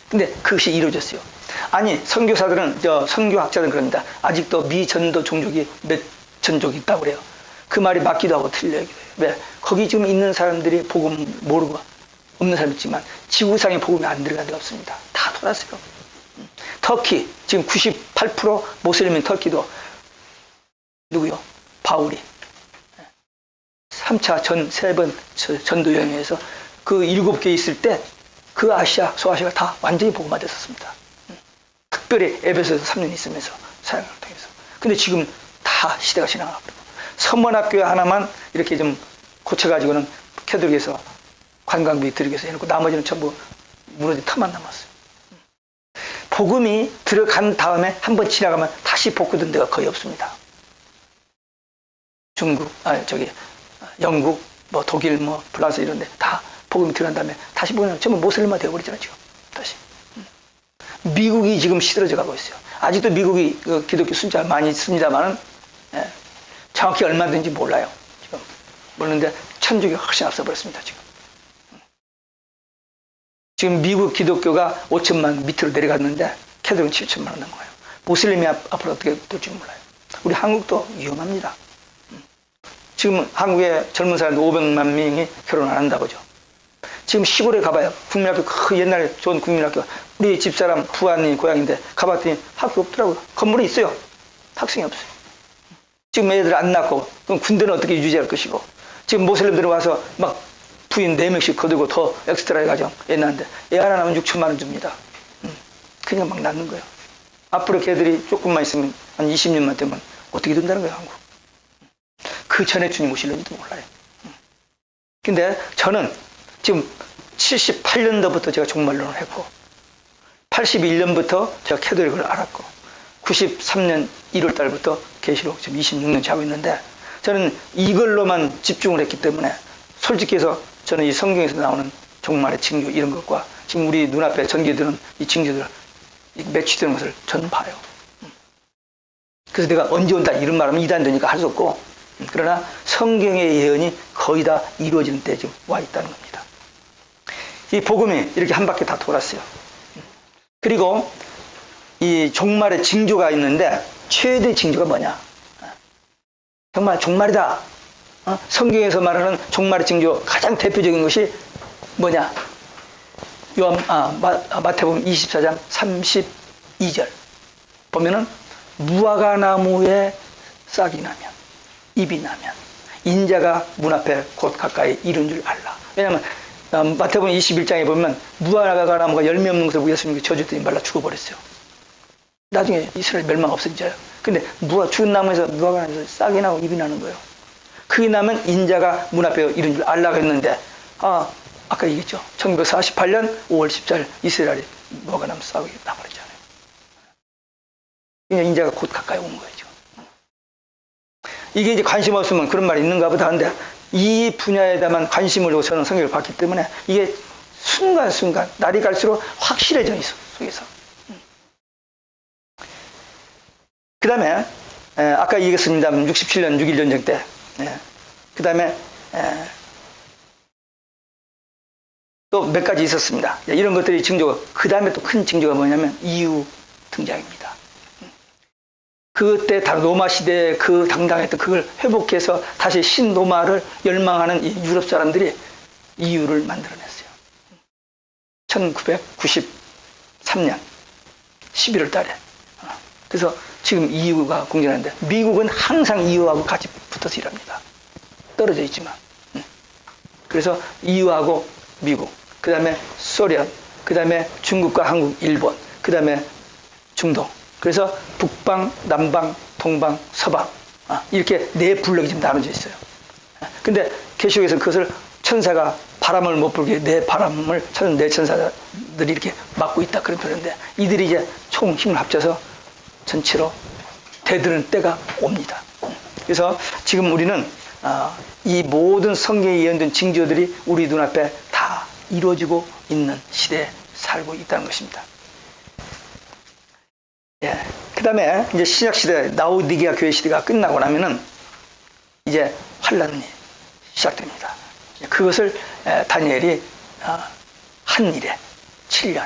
근데 그것이 이루어졌어요. 아니 선교사들은 선교학자들은 그럽니다. 아직도 미전도 종족이 몇 전족이 있다고 그래요. 그 말이 맞기도 하고 틀려요. 왜? 거기 지금 있는 사람들이 복음 모르고 없는 사람 있지만 지구상에 복음이 안 들어간 데가 없습니다. 다 돌았어요. 터키 지금 98% 모슬림인 터키도 누구요? 바울이 3차 세 번 전도 여행에서 그 7개 있을 때 그 아시아, 소아시아가 다 완전히 복음화됐었습니다. 특별히 에베소에서 3년 있으면서 사역을 통해서. 근데 지금 다 시대가 지나가고 서문학교 하나만 이렇게 좀 고쳐가지고는 캐톨릭에서 관광비 들이기 위해서 해놓고 나머지는 전부 무너진 터만 남았어요. 복음이 들어간 다음에 한번 지나가면 다시 복구된 데가 거의 없습니다. 영국, 뭐 독일, 뭐 프랑스 이런 데 다 복음이 들어간 다음에 다시 보면 전부 모슬림화 되어버리잖아요, 지금. 다시. 미국이 지금 시들어져 가고 있어요. 아직도 미국이 기독교 순자 많이 있습니다만은, 정확히 얼마든지 몰라요, 지금. 모르는데, 천주교가 훨씬 앞서버렸습니다, 지금. 지금 미국 기독교가 5천만 밑으로 내려갔는데, 캐톨릭은 7천만 원 넘어가요. 모슬림이 앞으로 어떻게 될지 몰라요. 우리 한국도 위험합니다. 지금 한국의 젊은 사람들 500만 명이 결혼 안 한다고 그러죠. 지금 시골에 가봐요. 국민학교, 그 옛날에 좋은 국민학교. 우리 집사람 부안이 고향인데 가봤더니 학교 없더라고요. 건물은 있어요. 학생이 없어요. 지금 애들 안 낳고, 그럼 군대는 어떻게 유지할 것이고. 지금 모슬림들은 와서 막 부인 4명씩 거두고 더 엑스트라 해가지고 애 낳는데 애 하나 낳으면 6천만 원 줍니다. 그냥 막 낳는 거예요. 앞으로 걔들이 조금만 있으면 한 20년만 되면 어떻게 된다는 거예요, 한국. 그 전에 주님 오실는지도 몰라요. 근데 저는 지금 78년도부터 제가 종말론을 했고 81년부터 제가 캐톨릭을 알았고 93년 1월 달부터 계시록 지금 26년째 하고 있는데 저는 이걸로만 집중을 했기 때문에 솔직히 해서 저는 이 성경에서 나오는 종말의 징조 이런 것과 지금 우리 눈앞에 전개되는 이 징조들 매치되는 것을 저는 봐요. 그래서 내가 언제 온다 이런 말하면 이단되니까 할 수 없고 그러나 성경의 예언이 거의 다 이루어지는 때 지금 와 있다는 겁니다. 이 복음이 이렇게 한 바퀴 다 돌았어요. 그리고 이 종말의 징조가 있는데 최대 징조가 뭐냐? 정말 종말이다. 성경에서 말하는 종말의 징조 가장 대표적인 것이 뭐냐? 마태복음 24장 32절 보면은 무화과 나무에 싹이 나면, 잎이 나면 인자가 문 앞에 곧 가까이 이른 줄 알라. 왜냐하면 마태복음 21장에 보면 무화과 나무가 열매 없는 것을 예수님이 저주했더니 말라 죽어버렸어요. 나중에 이스라엘 멸망 없어져요. 근데 죽은 나무에서 무화과 나무에서 싹이 나고 잎이 나는 거예요. 그게 나면 인자가 문 앞에 이른 줄 알라고 했는데 아까 얘기했죠. 1948년 5월 14일 이스라엘이 무화과 나무 싹이 나버렸잖아요. 그냥 인자가 곧 가까이 온 거죠. 이게 이제 관심 없으면 그런 말이 있는가 보다 하는데 이 분야에다만 관심을 두고 저는 성경을 봤기 때문에 이게 순간순간 날이 갈수록 확실해져 있어 속에서. 그 다음에 아까 얘기했습니다. 67년 6.1전쟁 때. 그 다음에 또 몇 가지 있었습니다. 이런 것들이 징조가, 그 다음에 또 큰 징조가 뭐냐면 이유 등장입니다. 그때 로마 시대에 그 당당했던 그걸 회복해서 다시 신로마를 열망하는 이 유럽 사람들이 이유를 만들어냈어요. 1993년 11월 달에. 그래서 지금 이유가 공존하는데 미국은 항상 이유하고 같이 붙어서 일합니다. 떨어져 있지만. 그래서 이유하고 미국, 그 다음에 소련, 그 다음에 중국과 한국, 일본, 그 다음에 중동. 그래서 북방, 남방, 동방, 서방 이렇게 네 블록이 지금 나눠져 있어요. 근데 계시록에서 그것을 천사가 바람을 못 불게 네 바람을 네 천사들이 이렇게 막고 있다 그런 표현인데 이들이 이제 총 힘을 합쳐서 전체로 대드는 때가 옵니다. 그래서 지금 우리는 이 모든 성경에 예언된 징조들이 우리 눈앞에 다 이루어지고 있는 시대에 살고 있다는 것입니다. 그 다음에 이제 신약 시대 라오디게아 교회 시대가 끝나고 나면은 이제 환란이 시작됩니다. 그것을 다니엘이 한 일에 7년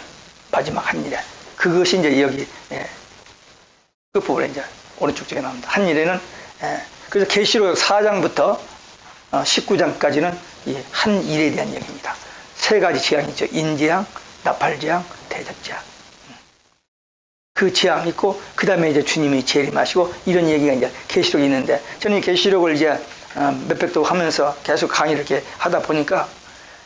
마지막 한 일에 그것이 이제 여기 그 부분에 이제 오른쪽 쪽에 나옵니다. 한 일에는 그래서 계시록 4장부터 19장까지는 이 한 일에 대한 얘기입니다. 세 가지 재앙이 있죠. 인재앙, 나팔재앙, 대접재앙. 그 재앙이 있고 그 다음에 이제 주님이 재림하시고 이런 얘기가 이제 계시록에 있는데 저는 계시록을 이제 몇백 도 하면서 계속 강의를 이렇게 하다 보니까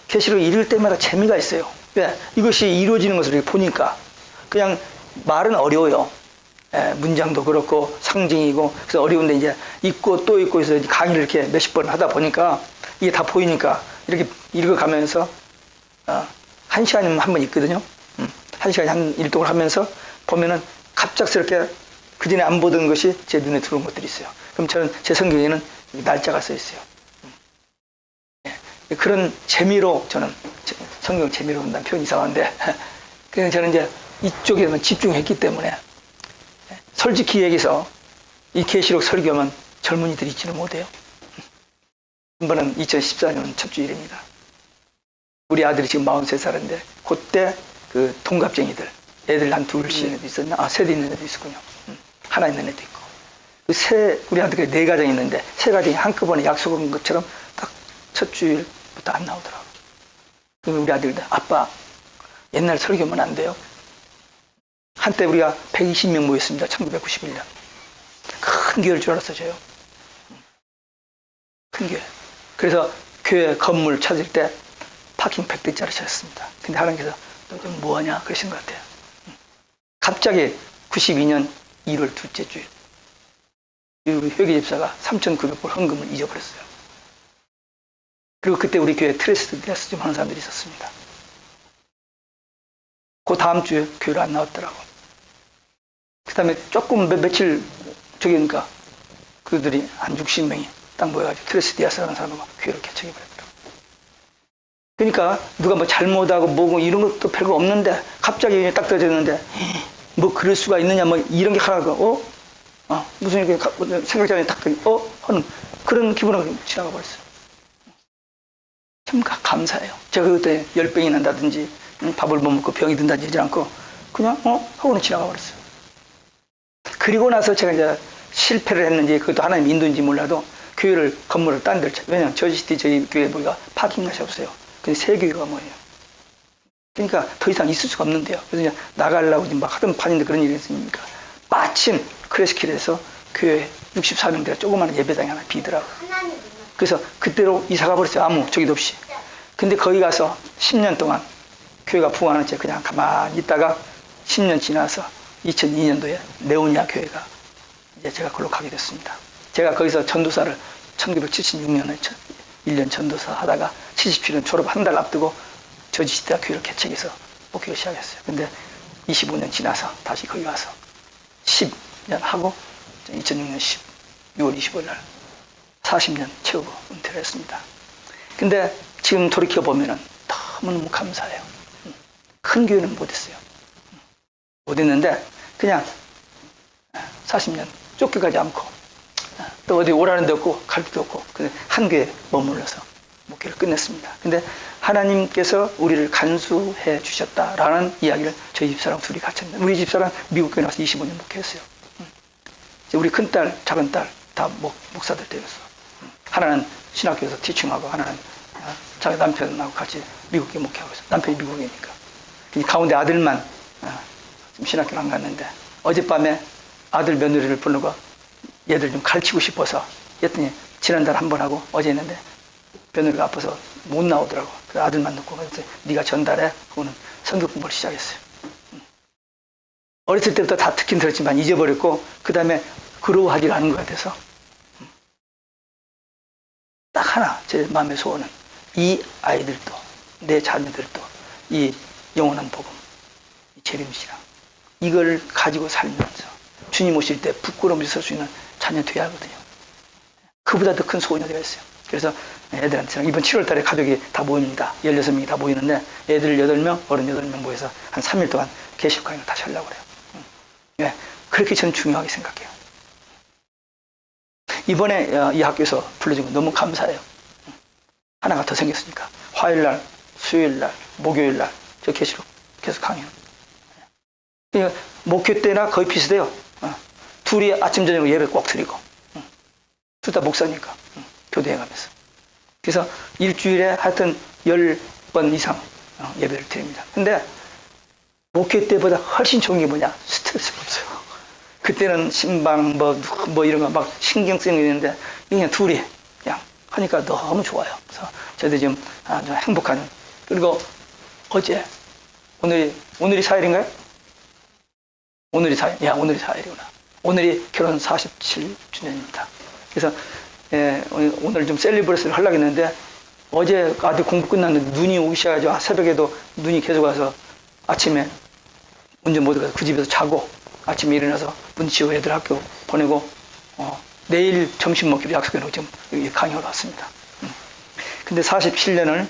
계시록 읽을 때마다 재미가 있어요. 왜? 이것이 이루어지는 것을 이렇게 보니까 그냥 말은 어려워요. 문장도 그렇고 상징이고 그래서 어려운데 이제 읽고 또 읽고 해서 강의를 이렇게 몇십 번 하다 보니까 이게 다 보이니까 이렇게 읽어가면서 1시간이면 한 번 읽거든요. 1시간에 한 일독을 하면서 보면은 갑작스럽게 그전에 안 보던 것이 제 눈에 들어온 것들이 있어요. 그럼 저는 제 성경에는 날짜가 써 있어요. 그런 재미로 저는 성경 재미로 본다는 표현이 이상한데 그냥 저는 이제 이쪽에만 집중했기 때문에 솔직히 얘기해서 이 계시록 설교하면 젊은이들이 있지는 못해요. 한 번은 2014년 첫 주일입니다. 우리 아들이 지금 43살인데 그때 그 동갑쟁이들 애들 한 둘씩 있었나? 셋 있는 애도 있었군요. 하나 있는 애도 있고. 우리 아들이 4가정이 있는데 3가정이 한꺼번에 약속한 것처럼 딱 첫 주일부터 안 나오더라고요. 그럼 우리 아들들 아빠 옛날 설교면 안 돼요? 한때 우리가 120명 모였습니다. 1991년. 큰 교회일 줄 알았어요. 큰 교회. 그래서 교회 건물 찾을 때 파킹 100대짜리 찾았습니다. 근데 하나님께서 너 좀 뭐하냐 그러신 것 같아요. 갑자기 92년 1월 둘째 주일 우리 회계 집사가 3,900불 헌금을 잊어버렸어요. 그리고 그때 우리 교회에 트레스트 데스 좀 하는 사람들이 있었습니다. 그 다음 주에 교회를 안 나왔더라고. 그 다음에 조금 며칠 저기니까 그들이 한 60명이 딱 모여가지고 트레스 디아스라는 사람하고 교회를 개척해버렸더라고. 그러니까 누가 뭐 잘못하고 뭐고 이런 것도 별거 없는데 갑자기 딱 떨어졌는데 뭐 그럴 수가 있느냐 뭐 이런 게 하나가 무슨 이렇게 생각지 않게 딱 하는 그런 기분으로 지나가 버렸어요. 참 감사해요. 제가 그때 열병이 난다든지 밥을 못 먹고 병이 든다든지 하지 않고 그냥 하고는 지나가 버렸어요. 그리고 나서 제가 이제 실패를 했는지 그것도 하나님 인도인지 몰라도 교회를 건물을 딴 데를 왜냐면 저시티 저희 교회 보기가 파킹맛이 없어요. 근데 새 교회가 뭐예요? 그러니까 더 이상 있을 수가 없는데요. 그래서 그냥 나가려고 지금 막 하던 판인데 그런 일이 있으니까 마침 크레스킬에서 교회 64명대가 조그마한 예배당이 하나 비더라고. 그래서 그때로 이사가 버렸어요. 아무 저기도 없이. 근데 거기 가서 10년 동안 교회가 부흥하는 채 그냥 가만히 있다가 10년 지나서 2002년도에 네오니아 교회가 이제 제가 걸로 가게 됐습니다. 제가 거기서 전도사를 1976년에 1년 전도사 하다가 77년 졸업 한 달 앞두고 저지시대학 교회를 개척해서 목회를 시작했어요. 근데 25년 지나서 다시 거기 와서 10년 하고 2006년 6월 25일 날 40년 채우고 은퇴를 했습니다. 근데 지금 돌이켜보면 너무너무 감사해요. 큰 교회는 못했어요. 못했는데 그냥 40년 쫓겨가지 않고 또 어디 오라는 데 없고 갈 데도 없고 한 교회에 머물러서 목회를 끝냈습니다. 근데 하나님께서 우리를 간수해 주셨다라는 이야기를 저희 집사람 둘이 같이 합니다. 우리 집사람 미국 교회 나와서 25년 목회했어요. 우리 큰딸, 작은딸 다 목사들 되었어. 하나는 신학교에서 티칭하고 하나는 자기 남편하고 같이 미국에 목회하고 있어요. 남편이 미국이니까. 가운데 아들만 지금 신학교를 안 갔는데 어젯밤에 아들 며느리를 부르고 얘들 좀 가르치고 싶어서 했더니 지난달 한 번 하고 어제 했는데 며느리가 아파서 못 나오더라고. 그 아들만 놓고 그래서 네가 전달해. 그거는 성경 공부를 시작했어요. 어렸을 때부터 다 듣긴 들었지만 잊어버렸고 그 다음에 그러하지 않은 것 같아서 딱 하나 제 마음의 소원은 이 아이들도 내 자녀들도 이 영원한 복음, 이 재림신앙 이걸 가지고 살면서 주님 오실 때 부끄러움이 설 수 있는 자녀 돼야 하거든요. 그보다 더 큰 소원이 어디가 있어요. 그래서 애들한테 이번 7월 달에 가족이 다 모입니다. 16명이 다 모이는데 애들 8명, 어른 8명 모여서 한 3일 동안 계시록 강의를 다시 하려고 그래요. 네, 그렇게 저는 중요하게 생각해요. 이번에 이 학교에서 불러준 거 너무 감사해요. 하나가 더 생겼으니까. 화요일날, 수요일날, 목요일날 저 계시록 계속 강의해요. 목회 때나 거의 비슷해요. 둘이 아침 저녁으로 예배 꼭 드리고 둘 다 목사니까 교대해가면서 그래서 일주일에 하여튼 10번 이상 예배를 드립니다. 근데 목회 때보다 훨씬 좋은 게 뭐냐? 스트레스가 없어요. 그때는 신방 뭐 이런 거 막 신경 쓰이는 게 있는데 그냥 둘이 그냥 하니까 너무 좋아요. 그래서 저도 지금 아주 행복한. 그리고 어제 오늘이 4일인가요? 오늘이 4일. 야, 오늘이 4일이구나. 오늘이 결혼 47주년입니다. 그래서 오늘 좀 셀리브레이션을 하려고 했는데 어제 아들 공부 끝났는데 눈이 오기 시작해가지고 새벽에도 눈이 계속 와서 아침에 운전 못 가서 그 집에서 자고 아침에 일어나서 문 치우고 애들 학교 보내고 내일 점심 먹기로 약속해놓고 지금 여기 강의하러 왔습니다. 근데 47년을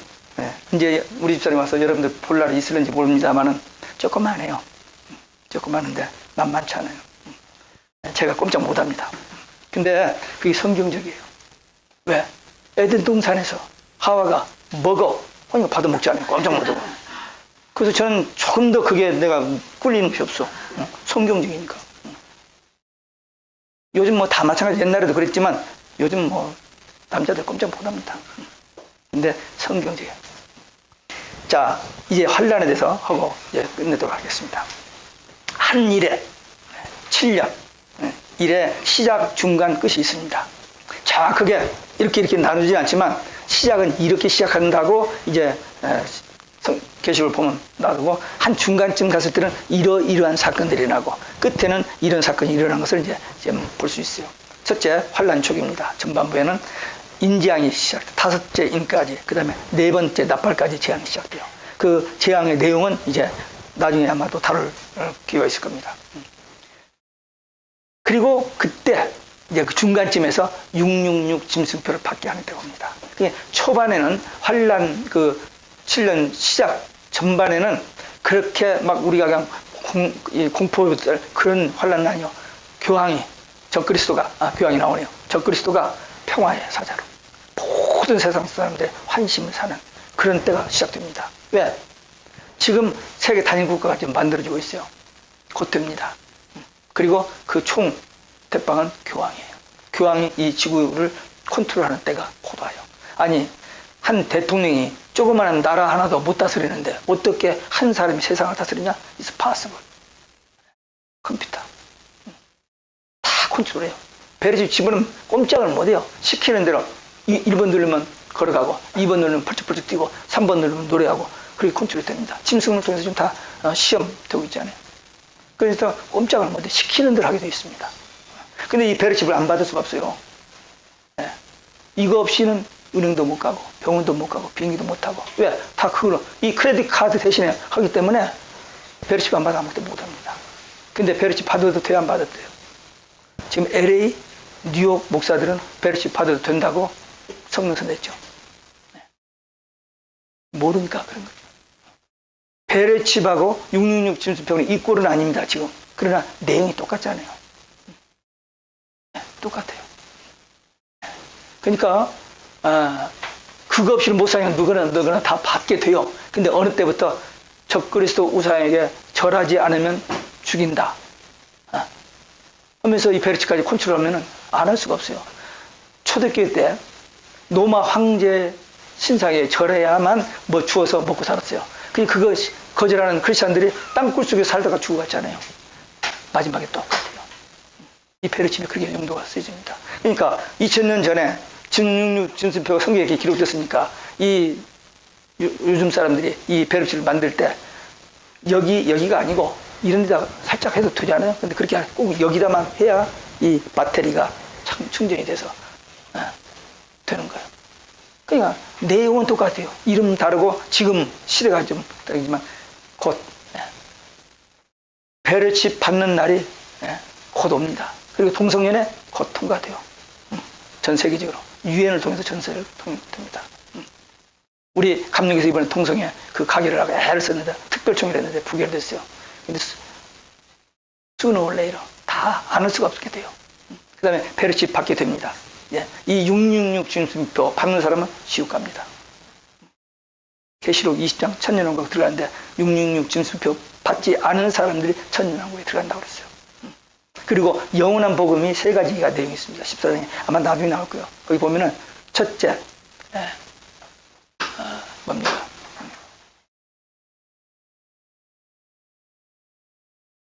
이제 우리 집사람이 와서 여러분들 볼 날이 있을는지 모릅니다만은 조그만해요. 조그만한데 만만치 않아요. 제가 꼼짝 못합니다. 근데 그게 성경적이에요. 왜? 에덴 동산에서 하와가 먹어. 이거 받아먹지 않아요. 깜짝 놀라고. 그래서 저는 조금 더 그게 내가 꿀리는 것이 없어. 성경적이니까. 요즘 뭐 다 마찬가지. 옛날에도 그랬지만 요즘 뭐 남자들 꼼짝 못합니다. 근데 성경적이에요. 자, 이제 환란에 대해서 하고 이제 끝내도록 하겠습니다. 한 일에 7년 일에 시작, 중간, 끝이 있습니다. 정확하게 이렇게 나누지 않지만 시작은 이렇게 시작한다고 이제 계시록을 보면 나오고 한 중간쯤 갔을 때는 이러이러한 사건들이 나고 끝에는 이런 사건이 일어난 것을 이제 볼 수 있어요. 첫째, 환란 초기입니다. 전반부에는 인재앙이 시작돼요. 5째 인까지, 그 다음에 4번째 나팔까지 재앙이 시작돼요. 그 재앙의 내용은 이제 나중에 아마도 다룰 기회가 있을 겁니다. 그리고 그때 이제 그 중간쯤에서 666 짐승표를 받게 하는 때가 옵니다. 초반에는 환란 그 7년 시작 전반에는 그렇게 막 우리가 그냥 공포 그런 환란은 아니요. 교황이 적그리스도가 교황이 나오네요. 적그리스도가 평화의 사자로 모든 세상 사람들의 환심을 사는 그런 때가 시작됩니다. 왜? 지금 세계 단일 국가가 지금 만들어지고 있어요. 곧 됩니다. 그리고 그 총 대빵은 교황이에요. 교황이 이 지구를 컨트롤하는 때가 곧 와요. 아니, 한 대통령이 조그마한 나라 하나도 못 다스리는데 어떻게 한 사람이 세상을 다스리냐? It's possible. 컴퓨터. 컨트롤해요. 베르집 집어넣으면 꼼짝을 못해요. 시키는 대로 1번 누르면 걸어가고 2번 누르면 펄쩍펄쩍 뛰고 3번 누르면 노래하고 그렇게 컨트롤이 됩니다. 짐승을 통해서 지금 다 시험되고 있잖아요. 그래서 꼼짝을 못해 시키는 대로 하게 되어 있습니다. 근데 이 베르칩을 안 받을 수가 없어요. 네. 이거 없이는 은행도 못 가고 병원도 못 가고 비행기도 못 타고 왜? 다 그걸로 이 크레딧 카드 대신에 하기 때문에 베르칩 안 받아 아무것도 못 합니다. 근데 베르칩 받아도 돼야 안 받아도 돼요. 지금 LA, 뉴욕 목사들은 베르칩 받아도 된다고 성명서 냈죠. 네. 모르니까 그런 거죠. 베르칩하고 666 짐승병원이 이 꼴은 아닙니다, 지금. 그러나 내용이 똑같잖아요. 네, 똑같아요. 그러니까, 그거 없이는 못 사면 누구나 다 받게 돼요. 근데 어느 때부터 적그리스도 우상에게 절하지 않으면 죽인다. 하면서 이 베르칩까지 컨트롤하면 안 할 수가 없어요. 초대교회 때 로마 황제 신상에 절해야만 뭐 주어서 먹고 살았어요. 그거 거절하는 크리스찬들이 땅굴 속에 살다가 죽어갔잖아요. 마지막에 똑같아요. 이 베르칩이 그렇게 용도가 쓰여집니다. 그러니까 2000년 전에 666 짐승표가 성경에 이렇게 기록됐으니까 요즘 사람들이 이 베르칩을 만들 때 여기가 아니고 이런 데다 살짝 해도 되잖아요. 근데 그렇게 꼭 여기다만 해야 이 배터리가 충전이 돼서 되는 거예요. 그러니까 내용은 똑같아요. 이름 다르고 지금 시대가 좀 다르지만 곧 베르칩 받는 날이 곧 옵니다. 그리고 동성연애 곧 통과돼요. 전 세계적으로 유엔을 통해서 전세를 통합니다. 우리 감독에서 이번에 동성애 그 가결을 하고 애를 썼는데 특별총회를 했는데 부결됐어요. 근데 sooner or later 다 안 할 수가 없게 돼요. 그 다음에 베르칩 받게 됩니다. 이 666 짐승표 받는 사람은 지옥 갑니다. 계시록 20장 천년왕국에 들어가는데 666 짐승표 받지 않은 사람들이 천년왕국에 들어간다고 그랬어요. 그리고 영원한 복음이 세 가지가 내용이 있습니다. 14장에 아마 나중에 나올 거예요. 거기 보면은 첫째 뭡니까?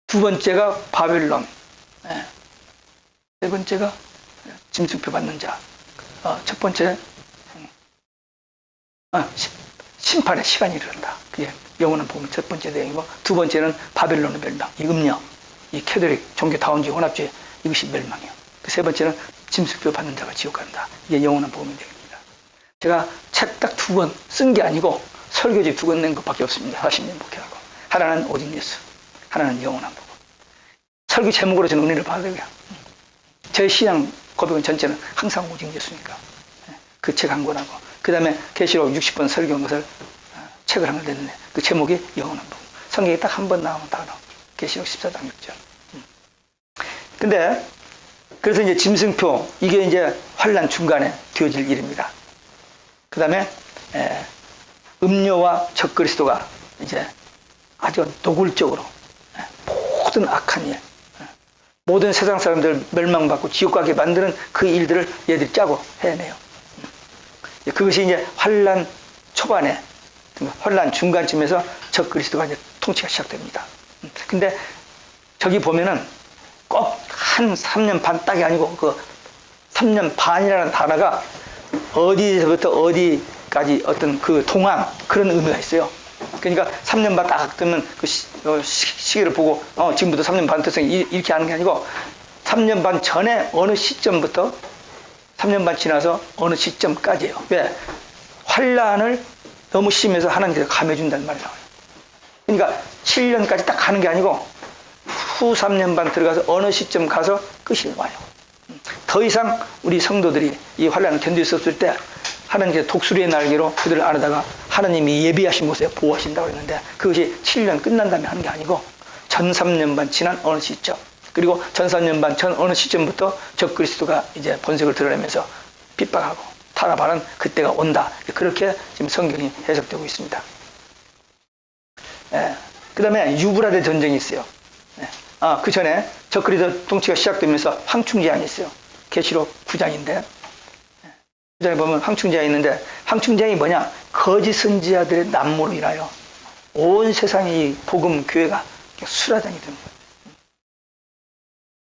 두 번째가 바벨론, 세 번째가 짐승표 받는 자, 첫 번째 심판의 시간이 이른다. 그게 영원한 복음 첫 번째 내용이고, 두 번째는 바벨론의 멸망, 이 음녀, 이 캐톨릭 종교 다원주의 혼합주의 이것이 멸망이에요. 그 세 번째는 짐승표 받는 자가 지옥 간다. 이게 영원한 복음이 되겠습니다. 제가 책 딱 두 권 쓴 게 아니고 설교지 두 권 낸 것밖에 없습니다. 40년 목회하고. 하나는 오직 예수, 하나는 영원한 복음. 설교 제목으로 저는 은혜를 받아요. 제 신앙 고백은 전체는 항상 오직 예수니까. 그 책 한 권하고 그 다음에 계시록 60번 설교한 것을 책을 하나 냈는데 그 제목이 영원한 복음. 성경에 딱 한 번 나오면 다 나와. 계시록 14장 6절. 근데 그래서 이제 짐승표 이게 이제 환난 중간에 되어질 일입니다. 그 다음에 음료와 적그리스도가 이제 아주 노골적으로 모든 악한 일, 모든 세상 사람들 멸망받고 지옥 가게 만드는 그 일들을 얘들이 짜고 해내요. 그것이 이제 환난 초반에, 환난 중간쯤에서 적그리스도가 이제 통치가 시작됩니다. 근데 저기 보면은 꼭 한 3년 반 딱이 아니고 그 3년 반이라는 단어가 어디서부터 어디까지 어떤 그 동안 그런 의미가 있어요. 그러니까 3년 반 딱 되면 그 시기를 보고 지금부터 3년 반 됐으니 이렇게 하는 게 아니고 3년 반 전에 어느 시점부터 3년 반 지나서 어느 시점까지예요. 왜? 환란을 너무 심해서 하나님께서 감해준다는 말이 나와요. 그러니까 7년까지 딱 가는 게 아니고 후 3년 반 들어가서 어느 시점 가서 끝이 와요. 더 이상 우리 성도들이 이 환란을 견딜 수 없을 때 하나님께서 독수리의 날개로 그들을 안으다가 하나님이 예비하신 곳에 보호하신다고 했는데 그것이 7년 끝난 다음에 하는 게 아니고 전 3년 반 지난 어느 시점, 그리고 전 3년 반 전 어느 시점부터 적그리스도가 이제 본색을 드러내면서 핍박하고 탄압하는 그때가 온다. 그렇게 지금 성경이 해석되고 있습니다. 그 다음에 유브라데 전쟁이 있어요. 그 전에 적그리스도 통치가 시작되면서 황충제한이 있어요. 계시록 9장인데 9장에 보면 황충제한이 있는데 황충제한이 뭐냐? 거짓 선지자들의 난무로 인하여 온 세상의 이 복음 교회가 수라장이 됩니다.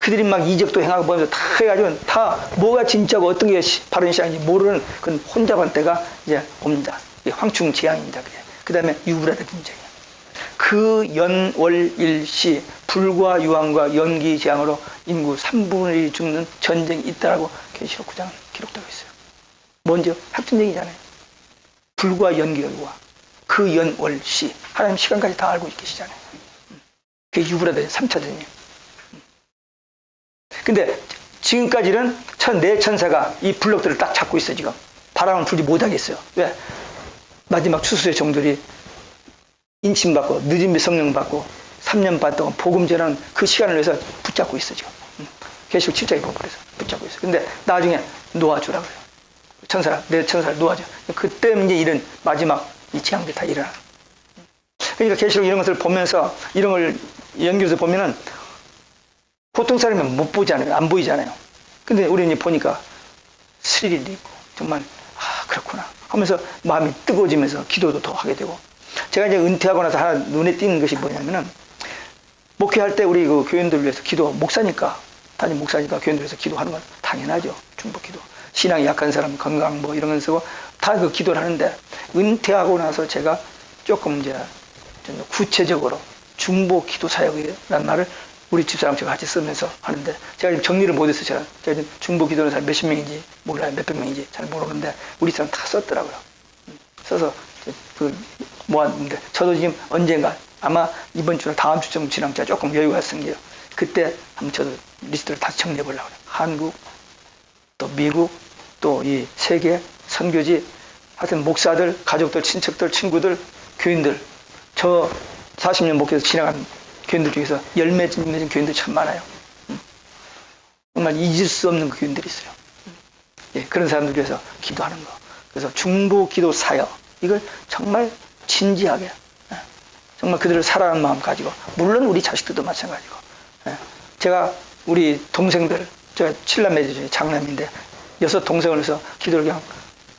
그들이 막 이적도 행하고 보면서 다 해가지고 다 뭐가 진짜고 어떤 게 바른 신앙인지 모르는 그런 혼잡한 때가 이제 옵니다. 황충지향입니다. 그 다음에 유브라데 분쟁이에요. 그 연월일시 불과 유황과 연기 재앙으로 인구 3분의 1이 죽는 전쟁이 있다라고 계시록 9장은 기록되고 있어요. 먼저 핵전쟁이잖아요. 불과 연기와 유황. 그 연월시 하나님 시간까지 다 알고 계시잖아요. 그게 유브라데 3차 전쟁이에요. 근데 지금까지는 네 천사가 이 블록들을 딱 잡고 있어. 지금 바람을 불지 못하겠어요. 왜? 마지막 추수의 종들이 인침받고 늦은 성령 받고 3년 반 동안 복음 전하는 그 시간을 위해서 붙잡고 있어. 지금 계시록 7장에 보면 그래서 붙잡고 있어. 근데 나중에 놓아주라 그래요. 천사라, 내 천사를 놓아줘. 그때 이제 이런 마지막 이 재앙들이 다 일어나. 그러니까 계시록 이런 것을 보면서 이런 걸 연결해서 보면은 보통 사람은 못 보잖아요. 안 보이잖아요. 근데 우리는 보니까 스릴이 있고 정말 그렇구나 하면서 마음이 뜨거워지면서 기도도 더 하게 되고. 제가 이제 은퇴하고 나서 하나 눈에 띄는 것이 뭐냐면은 목회할 때 우리 그 교인들 위해서 기도, 목사니까 담임 목사니까 교인들 위해서 기도하는 건 당연하죠. 중보기도. 신앙이 약한 사람 건강 뭐 이런 거 쓰고 다 그 기도를 하는데 은퇴하고 나서 제가 조금 이제 좀 구체적으로 중보 기도 사역이라는 말을 우리 집사람과 같이 쓰면서 하는데 제가 지금 정리를 못해서 제가 지금 중보 기도는 잘 몇십 명인지 몰라요. 몇백 명인지 잘 모르는데 우리 사람 다 썼더라고요. 써서 그 모았는데 저도 지금 언젠가 아마 이번 주나 다음 주쯤 지나면 제가 조금 여유가 생겨요. 그때 한번 저도 리스트를 다시 정리해 보려고 해요. 한국, 또 미국, 또 이 세계 선교지, 하여튼 목사들, 가족들, 친척들, 친구들, 교인들, 저 40년 목회에서 지나간 교인들 중에서 열매 맺은 교인들이 참 많아요. 정말 잊을 수 없는 그 교인들이 있어요. 예, 그런 사람들 위해서 기도하는 거. 그래서 중보 기도 사역, 이걸 정말 진지하게, 정말 그들을 사랑하는 마음 가지고, 물론 우리 자식들도 마찬가지고. 제가 우리 동생들, 제가 7남매 중에 장남인데 6 동생을 해서 기도를 그냥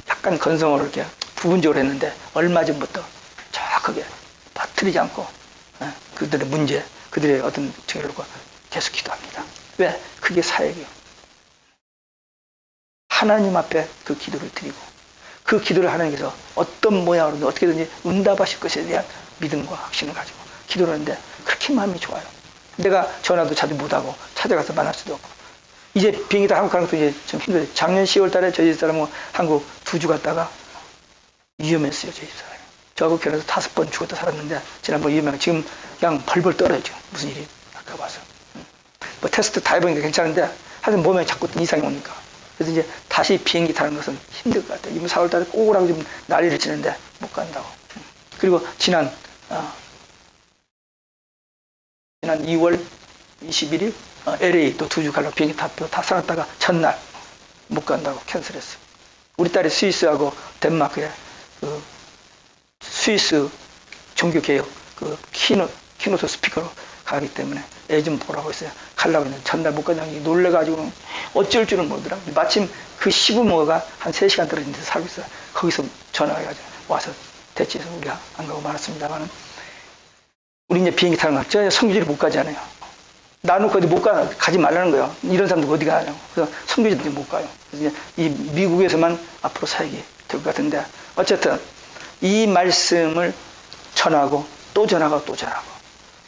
약간 건성으로 이렇게 부분적으로 했는데 얼마 전부터 정확하게 빠뜨리지 않고 그들의 문제, 그들의 어떤 죄를 놓고 계속 기도합니다. 왜? 그게 사역이에요. 하나님 앞에 그 기도를 드리고 그 기도를 하나님께서 어떤 모양으로든 어떻게든지 응답하실 것에 대한 믿음과 확신을 가지고 기도를 하는데 그렇게 마음이 좋아요. 내가 전화도 자주 못하고 찾아가서 만날 수도 없고 이제 비행기 다 한국 가는 것도 이제 좀 힘들어요. 작년 10월 달에 저희 집사람은 한국 2주 갔다가 위험했어요. 저희 집사람이. 저하고 결혼해서 5번 죽었다 살았는데 지난번 위험하고 지금 그냥 벌벌 떨어요. 지금 무슨 일이 아까 와서. 뭐 테스트 다 해보니까 괜찮은데 하여튼 몸에 자꾸 이상이 오니까. 그래서 이제 다시 비행기 타는 것은 힘들 것 같아요. 이번 4월 달에 꼭 오라고 좀 난리를 치는데 못 간다고. 그리고 지난 2월 21일 LA 또 2주 가려고 비행기 다 살았다가 전날 못 간다고 캔슬했어요. 우리 딸이 스위스하고 덴마크에 그 스위스 종교개혁 그 키노트 스피커로 가기 때문에 애 좀 보라고 했어요. 가려고 했는데 전날 못 가냐고 놀래가지고 어쩔 줄은 모르더라고요. 마침 그 시부모가 한 3시간 떨어진 데서 살고 있어요. 거기서 전화해가지고 와서 대치해서 우리가 안 가고 말았습니다만은 우리 이제 비행기 타는 거, 저 성교지를 못 가잖아요. 나는 어디 못 가지 말라는 거예요. 이런 사람들 어디 가냐고. 그래서 성교지도 못 가요. 그래서 이제 이 미국에서만 앞으로 사역이 될 것 같은데 어쨌든 이 말씀을 전하고 또 전하고 또 전하고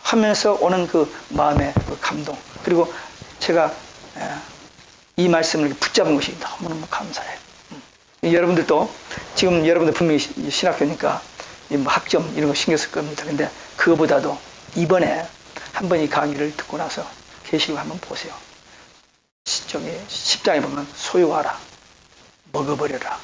하면서 오는 그 마음의 그 감동 그리고 제가 이 말씀을 붙잡은 것이 너무너무 감사해요. 여러분들도 지금 여러분들 분명히 신학교니까 뭐 학점 이런 거 신경 쓸 겁니다. 근데 그거보다도 이번에 한번 이 강의를 듣고 나서 계시록 한번 보세요. 저기 10장에 보면 소유하라, 먹어버려라,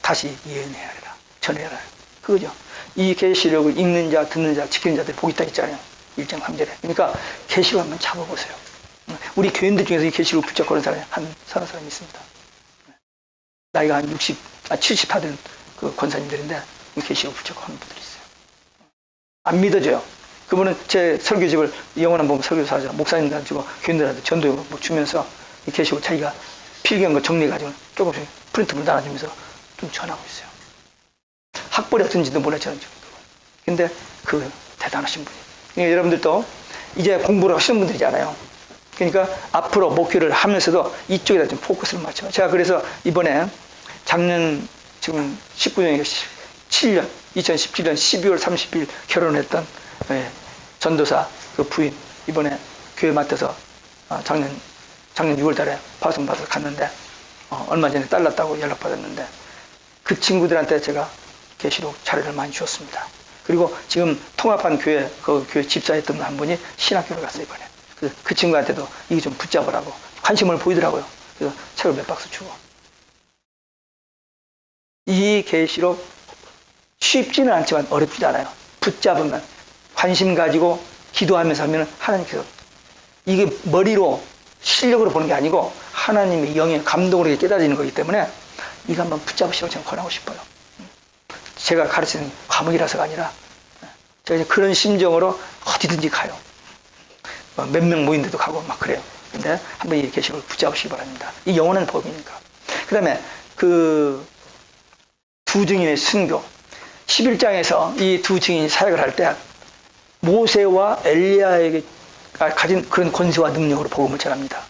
다시 예언해야 하라, 전해라. 그거죠. 이 계시록을 읽는 자, 듣는 자, 지키는 자들이 복이 있다 했잖아요. 1장 3절에. 그러니까 계시록 한번 잡아보세요. 우리 교인들 중에서 이 계시록 붙잡고 하는 사람이 한 서너 사람이 있습니다. 나이가 한 70 하던 그 권사님들인데 이 계시록 붙잡고 하는 분들이 있어요. 안 믿어져요. 그분은 제 설교집을 영원 한 번 설교사자 목사님들한테 주고 교인들한테 전도 뭐 주면서 이 계시록 자기가 필기한 거 정리해가지고 조금씩 프린트물 달아주면서 좀 전하고 있어요. 학벌이 어떤지도 몰랐잖아요. 근데 그 대단하신 분이에요. 그러니까 여러분들도 이제 공부를 하시는 분들이잖아요. 그러니까 앞으로 목회를 하면서도 이쪽에다 좀 포커스를 맞춰. 제가 그래서 이번에 작년 지금 19년이니까 7년, 2017년 12월 30일 결혼했던 전도사 그 부인 이번에 교회 맡아서 작년 6월 달에 파송 받아서 갔는데 얼마 전에 딸 낳았다고 연락받았는데 그 친구들한테 제가 계시록 차례를 많이 주었습니다. 그리고 지금 통합한 교회, 그 교회 집사했던 한 분이 신학교를 갔어요, 이번에. 그 친구한테도 이게 좀 붙잡으라고 관심을 보이더라고요. 그래서 책을 몇 박스 주고. 이 계시록 쉽지는 않지만 어렵지도 않아요. 붙잡으면, 관심 가지고 기도하면서 하면 하나님께서, 이게 머리로 실력으로 보는 게 아니고 하나님의 영의 감동으로 깨달아지는 거기 때문에 이거 한번 붙잡으시라고 저는 권하고 싶어요. 제가 가르치는 과목이라서가 아니라 제가 그런 심정으로 어디든지 가요. 몇 명 모인 데도 가고 막 그래요. 근데 한번 이 계시록을 붙잡으시기 바랍니다. 이 영원한 법이니까. 그 다음에 그 두 증인의 순교 11장에서 이 두 증인이 사역을 할 때 모세와 엘리야에게 가진 그런 권세와 능력으로 복음을 전합니다.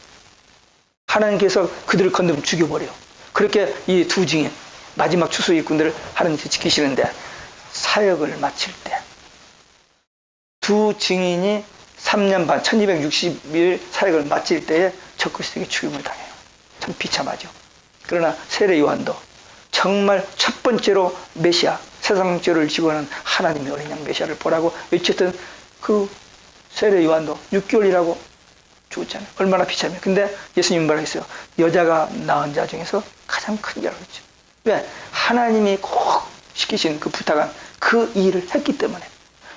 하나님께서 그들을 건드면 죽여버려요. 그렇게 이 두 증인 마지막 추수 일꾼들을 하나님께서 지키시는데 사역을 마칠 때 두 증인이 3년 반 1260일 사역을 마칠 때에 적그리스도에게 죽임을 당해요. 참 비참하죠. 그러나 세례 요한도 정말 첫 번째로 메시아, 세상 죄를 지고 하는 하나님의 어린 양 메시아를 보라고 외쳤던 그 세례 요한도 6개월이라고 죽었잖아요. 얼마나 비참해요. 근데 예수님 뭐라고 했어요? 여자가 낳은 자 중에서 가장 큰 자라고 했죠. 왜? 하나님이 꼭 시키신 그 부탁한 그 일을 했기 때문에.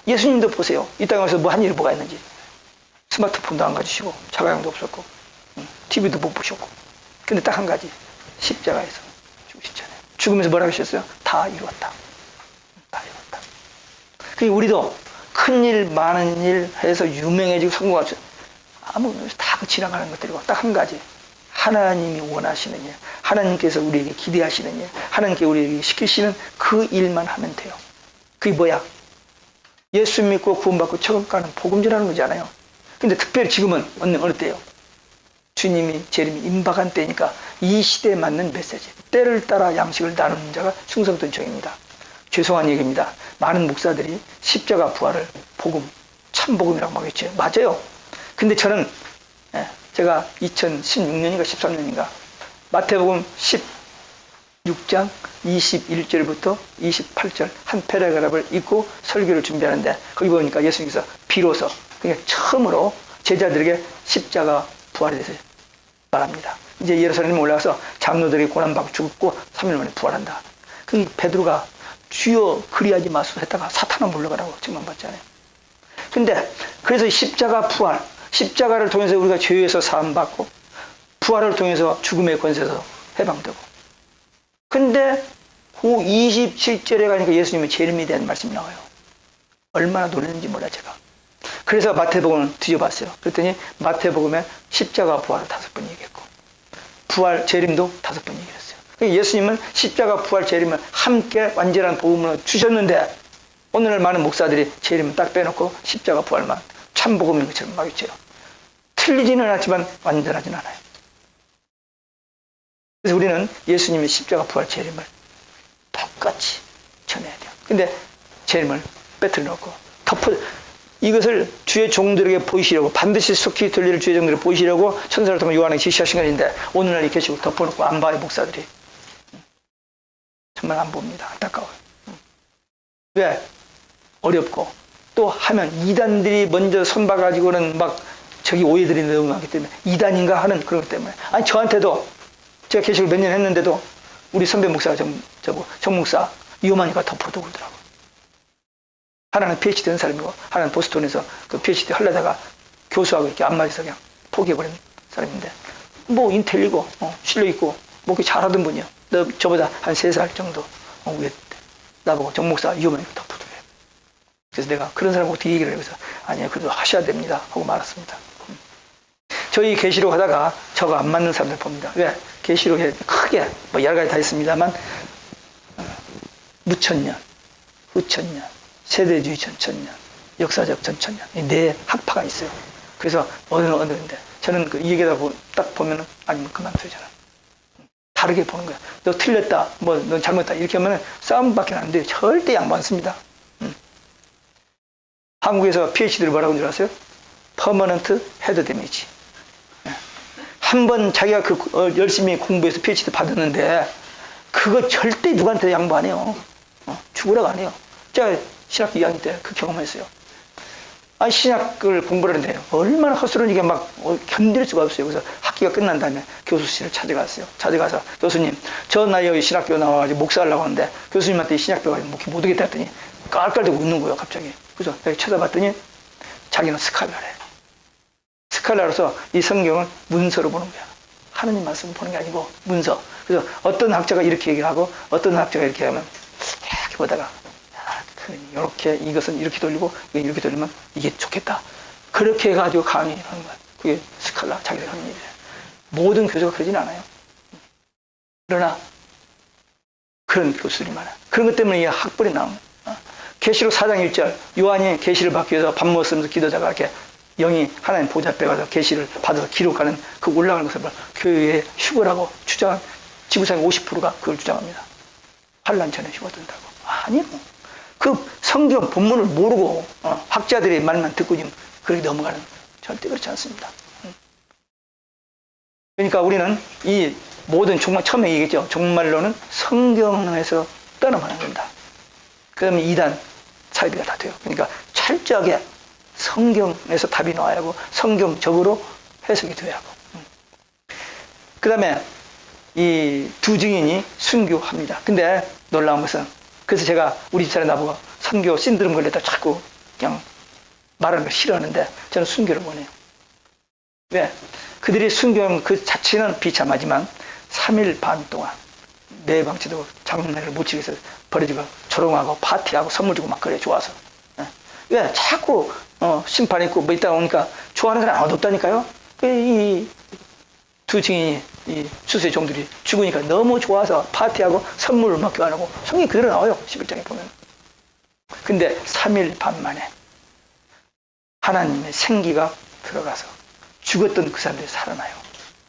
예수님도 보세요. 이 땅에 와서 뭐 한 일이 뭐가 있는지. 스마트폰도 안 가지시고 자가용도 없었고 TV도 못 보셨고. 근데 딱 한 가지. 십자가에서 죽으셨잖아요. 죽으면서 뭐라고 하셨어요? 다 이루었다. 다 이루었다. 그러니까 우리도 큰일 많은 일 해서 유명해지고 성공하죠. 다 지나가는 것들이고 딱 한 가지. 하나님이 원하시는 일, 하나님께서 우리에게 기대하시는 일, 하나님께 우리에게 시키시는 그 일만 하면 돼요. 그게 뭐야? 예수 믿고 구원받고 천국 가는 복음 전하는 거잖아요. 근데 특별히 지금은 어느 때예요? 주님이 재림이 임박한 때니까 이 시대에 맞는 메시지, 때를 따라 양식을 나누는 자가 충성된 종입니다. 죄송한 얘기입니다. 많은 목사들이 십자가 부활을 복음, 참 복음이라고 막 했죠. 맞아요. 근데 저는 제가 2016년인가 13년인가 마태복음 16장 21절부터 28절 한 패러그래프를 읽고 설교를 준비하는데 거기 보니까 예수님께서 비로소 그러니까 처음으로 제자들에게 십자가 부활에 대해서 말합니다. 이제 예루살렘에 올라가서 장로들이 고난받고 죽고 3일 만에 부활한다. 그 베드로가 주여 그리하지 마소서 했다가 사탄은 물러가라고 증만 받잖아요. 근데 그래서 십자가 부활, 십자가를 통해서 우리가 죄에서 사함받고 부활을 통해서 죽음의 권세에서 해방되고. 근데 그 27절에 가니까 예수님의 재림에 대한 말씀이 나와요. 얼마나 놀랐는지 몰라 제가. 그래서 마태복음을 뒤져봤어요. 그랬더니 마태복음에 십자가 부활을 5번 얘기했고 부활 재림도 5번 얘기했어요. 그러니까 예수님은 십자가 부활 재림을 함께 완전한 복음으로 주셨는데 오늘날 많은 목사들이 재림을 딱 빼놓고 십자가 부활만 참복음인 것처럼 막 외쳐요. 틀리지는 않지만 완전하진 않아요. 그래서 우리는 예수님의 십자가 부활 재림을 똑같이 전해야 돼요. 근데 재림을 빼뜨려 놓고 이것을 주의 종들에게 보이시려고 반드시 속히 될 일을 주의 종들에게 보이시려고 천사를 통해 요한에게 지시하신 것인데 오늘날 이 계시록 덮어놓고 안 봐요 목사들이. 정말 안 봅니다. 안타까워요. 왜? 어렵고 또 하면 이단들이 먼저 손봐가지고는 막 저기 오해들이 너무 많기 때문에 이단인가 하는 그런 것 때문에 아니 저한테도 제가 계시록 몇 년 했는데도 우리 선배 목사가 정 목사 위험하니까 덮어두고 그러더라고. 하나는 PhD 된 사람이고 하나는 보스턴에서 그 PhD 하려다가 교수하고 이렇게 안 맞아서 그냥 포기해버린 사람인데 뭐 인텔리고 실력 있고 뭐 그렇게 잘하던 분이요. 너 저보다 한 3살 정도 위에 나보고 정 목사 위험하니까 덮어두래. 그래서 내가 그런 사람하고 어떻게 얘기를 해서 아니요 그래도 하셔야 됩니다 하고 말았습니다. 저희 계시록 하다가 저거 안 맞는 사람들 봅니다. 왜? 계시록에 크게 뭐 여러 가지 다 있습니다만 무천년, 후천년, 세대주의 전천년, 역사적 전천년 이 4 학파가 있어요. 그래서 어느인데 저는 이 얘기다 딱 보면은 아니면 그만둬요. 저는 다르게 보는 거야. 너 틀렸다, 뭐 넌 잘못했다 이렇게 하면은 싸움밖에 안 돼요. 절대 양보 안 씁니다. 한국에서 PhD를 뭐라고 하는 줄 아세요? 퍼머넌트 헤드 데미지. 한 번 자기가 열심히 공부해서 PhD 받았는데 그거 절대 누구한테 양보 안 해요. 죽으라고 안 해요. 제가 신학교 2학년 때 그 경험했어요. 신학을 공부를 하는데 얼마나 헛스러운 얘기가 막 견딜 수가 없어요. 그래서 학기가 끝난 다음에 교수실을 찾아갔어요. 찾아가서 교수님, 저 나이에 신학교 나와가지고 목사하려고 하는데 교수님한테 신학교가 못 오겠다 했더니 깔깔대고 웃는 거예요. 갑자기. 그래서 내가 쳐다봤더니 자기는 스칼라래. 스칼라로서 이 성경을 문서로 보는 거야. 하느님 말씀을 보는 게 아니고 문서. 그래서 어떤 학자가 이렇게 얘기를 하고 어떤 학자가 이렇게 하면 이렇게 보다가 이렇게 이것은 이렇게 돌리고 이건 이렇게 돌리면 이게 좋겠다. 그렇게 해가지고 강의를 하는 거야. 그게 스칼라 자기들 하는 일이에요. 모든 교수가 그러진 않아요. 그러나 그런 교수들이 많아. 그런 것 때문에 이 학벌이 나오는 거야. 계시록 4장 1절 요한이 계시를 받기 위해서 밥 먹으면서 기도자가 이렇게 영이 하나님 보좌 앞에 가서 계시를 받아서 기록하는 그 올라가는 것을 교회에 휴거라고 주장한 지구상의 50%가 그걸 주장합니다. 환란 전에 휴거된다고. 아니요. 그 성경 본문을 모르고 학자들의 말만 듣고 지금 그렇게 넘어가는 절대 그렇지 않습니다. 그러니까 우리는 이 모든 정말 처음에 얘기했죠. 정말로는 성경에서 떠나면 안 된다. 그러면 이단 사이비가 다 돼요. 그러니까 철저하게 성경에서 답이 나와야 하고 성경적으로 해석이 돼야 하고. 그 다음에 이 두 증인이 순교합니다. 근데 놀라운 것은 그래서 제가 우리 집사람 나보고 선교 신드롬 걸렸다 자꾸 그냥 말하는 걸 싫어하는데 저는 순교를 원해요. 왜? 그들이 순교하는 그 자체는 비참하지만 3일 반 동안 내 방치도 장례를 못 치기 위해서 버려지고 조롱하고 파티하고 선물 주고 막 그래 좋아서. 왜? 자꾸 심판 있고 뭐 있다 보니까 좋아하는 사람 아무도 없다니까요. 이 두 증인이 이 수수의 종들이 죽으니까 너무 좋아서 파티하고 선물을 막 교환하고 성경이 그대로 나와요. 11장에 보면. 근데 3일 반 만에 하나님의 생기가 들어가서 죽었던 그 사람들이 살아나요.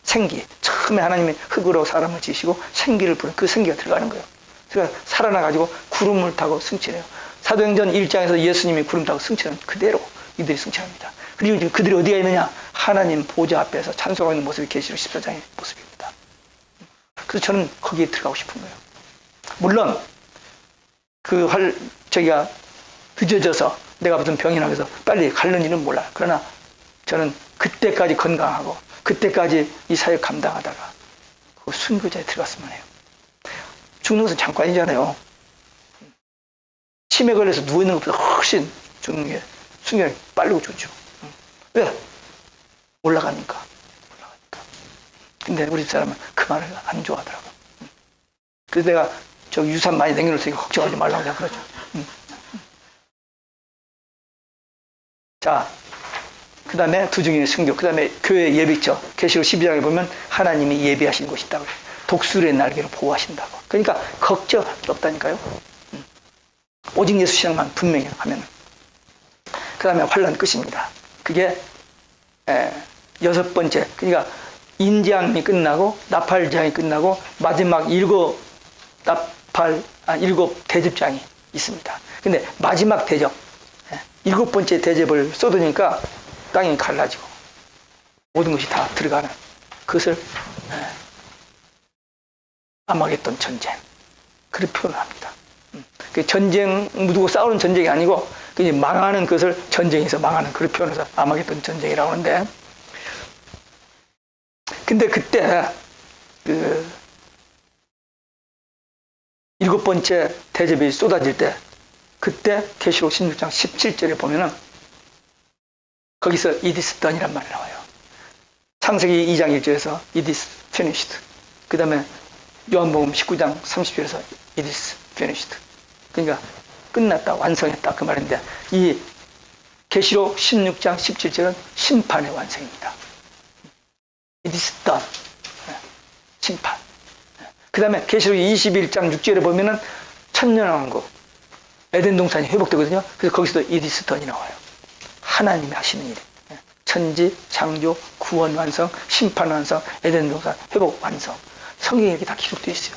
생기. 처음에 하나님이 흙으로 사람을 지으시고 생기를 부른 그 생기가 들어가는 거예요. 그래서 살아나가지고 구름을 타고 승천해요. 사도행전 1장에서 예수님이 구름 타고 승천한 그대로 이들이 승천합니다. 그리고 지금 그들이 어디에 있느냐? 하나님 보좌 앞에서 찬송하는 모습이 계시록 14장의 모습입니다. 그래서 저는 거기에 들어가고 싶은 거예요. 물론 저기가 늦어져서 내가 무슨 병이 나서 빨리 가는 일은 몰라요. 그러나 저는 그때까지 건강하고 그때까지 이 사역 감당하다가 그 순교자에 들어갔으면 해요. 죽는 것은 잠깐이잖아요. 치매 걸려서 누워있는 것보다 훨씬 죽는 게 순교가 빠르고 좋죠. 왜? 올라가니까. 근데 우리 사람은 그 말을 안 좋아하더라고. 그래서 내가 저 유산 많이 남겨놓을 테니까 걱정하지 말라고 내가 그러죠. 자, 그 다음에 두 증인의 순교, 그 다음에 교회 예비 있죠. 계시록 12장에 보면 하나님이 예비하신 곳이 있다고. 독수리의 날개로 보호하신다고. 그러니까 걱정할 게 없다니까요. 오직 예수 신앙만 분명히 하면. 그 다음에 환란 끝입니다. 그게 6번째. 그러니까 인장이 끝나고 나팔장이 끝나고 마지막 7 대접장이 있습니다. 근데 마지막 대접, 7번째 대접을 쏟으니까 땅이 갈라지고 모든 것이 다 들어가는 그것을 아마겟돈 전쟁 그렇게 표현을 합니다. 전쟁 누구 싸우는 전쟁이 아니고 그냥 망하는 것을 전쟁에서 망하는 그런 표현에서 아마겟돈 전쟁이라고 하는데, 근데 그때 그 7번째 대접이 쏟아질 때 그때 계시록 16장 17절에 보면은 거기서 it is done이란 말이 나와요. 창세기 2장 1절에서 it is finished. 그 다음에 요한복음 19장 30절에서 it is finished. 그러니까 끝났다, 완성했다 그 말인데 이 계시록 16장 17절은 심판의 완성입니다. it is done. 심판. 그 다음에 계시록 21장 6절에 보면은 천년왕국 에덴 동산이 회복되거든요. 그래서 거기서도 it is done이 나와요. 하나님이 하시는 일. 천지, 창조, 구원 완성, 심판 완성, 에덴 동산 회복 완성. 성경에 이렇게 다 기록되어 있어요.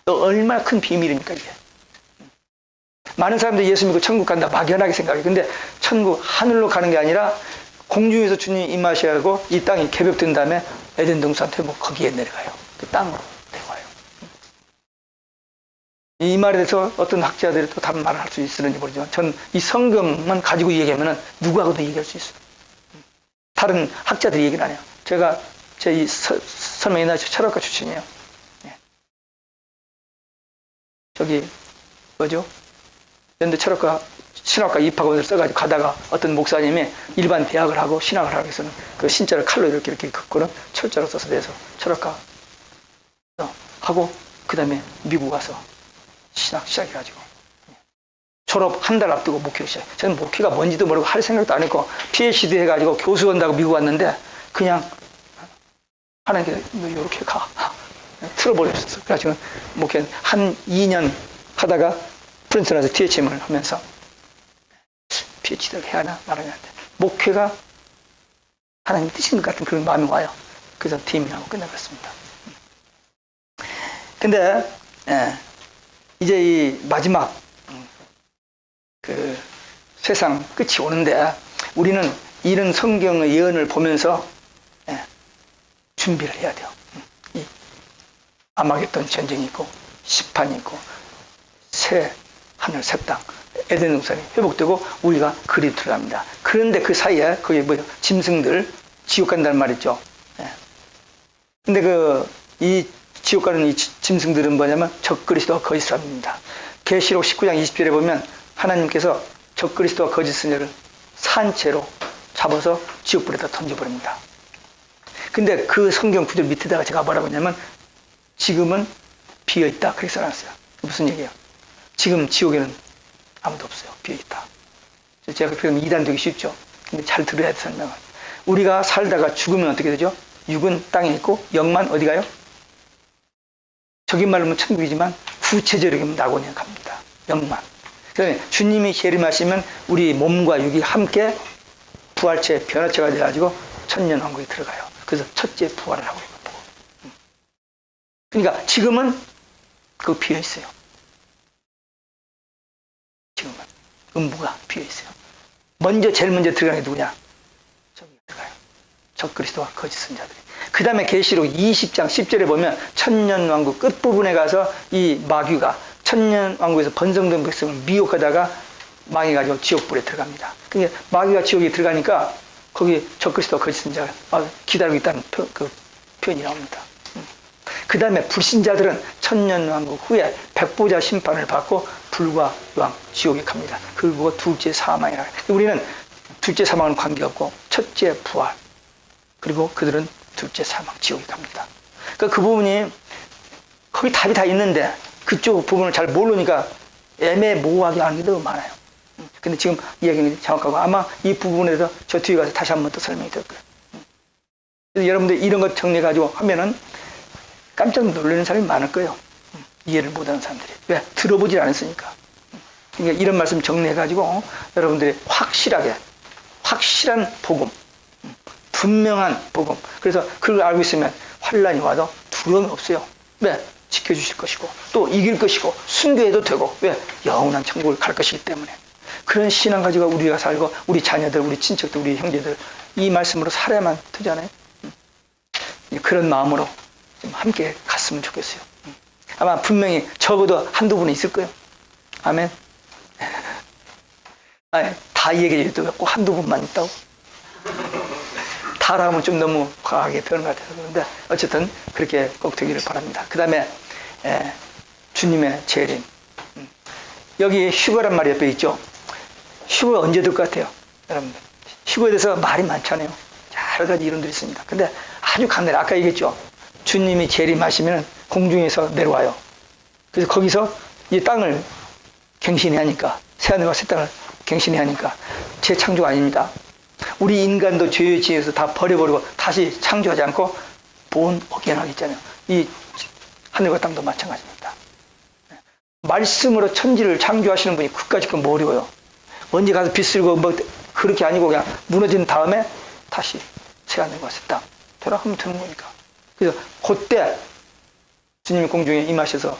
얼마나 큰 비밀입니까 이게. 많은 사람들이 예수 믿고 천국 간다 막연하게 생각해요. 근데 천국 하늘로 가는 게 아니라 공중에서 주님이 임하셔야 하고 이 땅이 개벽된 다음에 에덴 동산 회복 거기에 내려가요. 그 땅으로 내려가요. 이 말에 대해서 어떤 학자들이 또 다른 말을 할 수 있을는지 모르지만 전 이 성경만 가지고 얘기하면 누구하고도 얘기할 수 있어요. 다른 학자들이 얘기를 안 해요. 제가 제 이 설명이나 철학과 출신이에요. 예. 저기 뭐죠? 연대 철학과 신학과 입학원을 써가지고 가다가 어떤 목사님이 일반 대학을 하고 신학을 하기 위해서는 그 신자를 칼로 이렇게 긋고는 철자로 써서 내서 철학과 하고 그 다음에 미국 와서 신학 시작해가지고 졸업 한 달 앞두고 목회를 시작해. 저는 목회가 뭔지도 모르고 할 생각도 안 했고 PhD 해가지고 교수 한다고 미국 왔는데 그냥 하나님께 너 이렇게 가 틀어버렸었어. 그래가지고 목회 한 2년 하다가 프린스턴에서 THM을 하면서 PhD를 해야 하나 말아야 하는데 목회가 하나님 뜻인 것 같은 그런 마음이 와요. 그래서 팀이라고 끝내버렸습니다. 근데 이제 이 마지막 그 세상 끝이 오는데 우리는 이런 성경의 예언을 보면서 준비를 해야 돼요. 이 아마겟돈 전쟁이 있고 심판이 있고 새 하늘 새 땅 에덴 동산이 회복되고 우리가 그리 들어갑니다. 그런데 그 사이에 거기 뭐죠? 짐승들 지옥 간다는 말 있죠. 근데 이 지옥 가는 이 짐승들은 뭐냐면 적그리스도와 거짓 사람입니다. 계시록 19장 20절에 보면 하나님께서 적그리스도와 거짓 선녀를 산채로 잡아서 지옥불에다 던져버립니다. 근데 그 성경 구절 밑에다가 제가 뭐라고 했냐면 지금은 비어있다 그렇게 써놨어요. 무슨 얘기예요? 지금 지옥에는 아무도 없어요. 비어있다. 제가 그렇게 하면 이단되기 쉽죠. 근데 잘 들어야 돼 설명을. 우리가 살다가 죽으면 어떻게 되죠? 육은 땅에 있고 영만 어디 가요? 적인 말로 하면 천국이지만 구체적으로 낙원에 갑니다. 영만. 그다음에 주님이 재림하시면 우리 몸과 육이 함께 부활체, 변화체가 돼가지고 천년왕국에 들어가요. 그래서 첫째 부활을 하고 있고. 그러니까 지금은 그거 비어 있어요. 지금은 음부가 비어 있어요. 제일 먼저 들어가는 게 누구냐? 저기 들어가요. 적그리스도와 거짓 선자들이. 그 다음에 계시록 20장 10절에 보면 천년왕국 끝부분에 가서 이 마귀가 천년왕국에서 번성된 백성을 미혹하다가 망해가지고 지옥불에 들어갑니다. 그러니까 마귀가 지옥에 들어가니까 거기 적그리스도와 거짓 선자가 기다리고 있다는 그 표현이 나옵니다. 그 다음에 불신자들은 천년왕국 후에 백보자 심판을 받고 불과 왕 지옥에 갑니다. 그걸 보고 둘째 사망이라. 우리는 둘째 사망은 관계없고 첫째 부활 그리고 그들은 둘째 사망 지옥에 갑니다. 그러니까 그 부분이 거기 답이 다 있는데 그쪽 부분을 잘 모르니까 애매모호하게 하는 게 너무 많아요. 근데 지금 이야기는 정확하고 아마 이 부분에 대해서 저 뒤에 가서 다시 한번 또 설명이 될 거예요. 그래서 여러분들 이런 것 정리해가지고 하면은 깜짝 놀라는 사람이 많을 거예요. 이해를 못하는 사람들이. 왜? 들어보질 않았으니까. 그러니까 이런 말씀 정리해가지고 여러분들이 확실한 복음, 분명한 복음. 그래서 그걸 알고 있으면 환란이 와도 두려움이 없어요. 왜? 지켜주실 것이고 또 이길 것이고 순교해도 되고 왜? 영원한 천국을 갈 것이기 때문에. 그런 신앙 가지고 우리가 살고 우리 자녀들, 우리 친척들, 우리 형제들 이 말씀으로 살아야만 되잖아요. 그런 마음으로 좀 함께 갔으면 좋겠어요. 아마 분명히 적어도 한두 분은 있을 거예요. 아멘. 아니, 다 얘기해도 꼭 한두 분만 있다고? 다라면 좀 너무 과하게 표현한 것 같아서 그런데 어쨌든 그렇게 꼭 되기를 바랍니다. 그 다음에 주님의 재림. 여기 휴거란 말이 옆에 있죠. 휴거 언제 될 것 같아요? 여러분들 휴거에 대해서 말이 많잖아요. 여러 가지 이론들이 있습니다. 근데 아주 간단해. 아까 얘기했죠. 주님이 재림하시면 공중에서 내려와요. 그래서 거기서 이 땅을 갱신해 하니까 새하늘과 새 땅을 갱신해 하니까 재창조가 아닙니다. 우리 인간도 죄의 지혜에서 다 버려버리고 다시 창조하지 않고 본 어게인 하겠잖아요. 이 하늘과 땅도 마찬가지입니다. 말씀으로 천지를 창조하시는 분이 그까짓 건 뭐 어려워요. 언제 가서 빗쓸고 뭐 그렇게 아니고 그냥 무너진 다음에 다시 새하늘 왔었다. 돌아가면 되는 거니까. 그래서 그때 주님이 공중에 임하셔서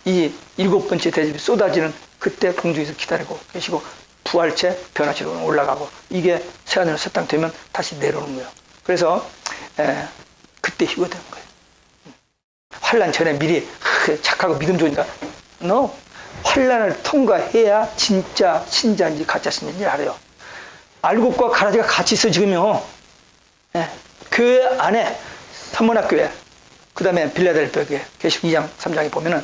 이 7번째 대접이 쏟아지는 그때 공중에서 기다리고 계시고 부활체 변화체로 올라가고 이게 새하늘 새 땅 되면 다시 내려오는 거예요. 그래서 그때 휴가 되는 거예요. 환란 전에 미리 착하고 믿음 좋으니까 no. 환란을 통과해야 진짜 신자인지 가짜 신자인지 알아요. 알곡과 가라지가 같이 있어 지금요. 교회 안에 서문학교회 그 다음에 빌라델피아 교회 계시록 2장 3장에 보면은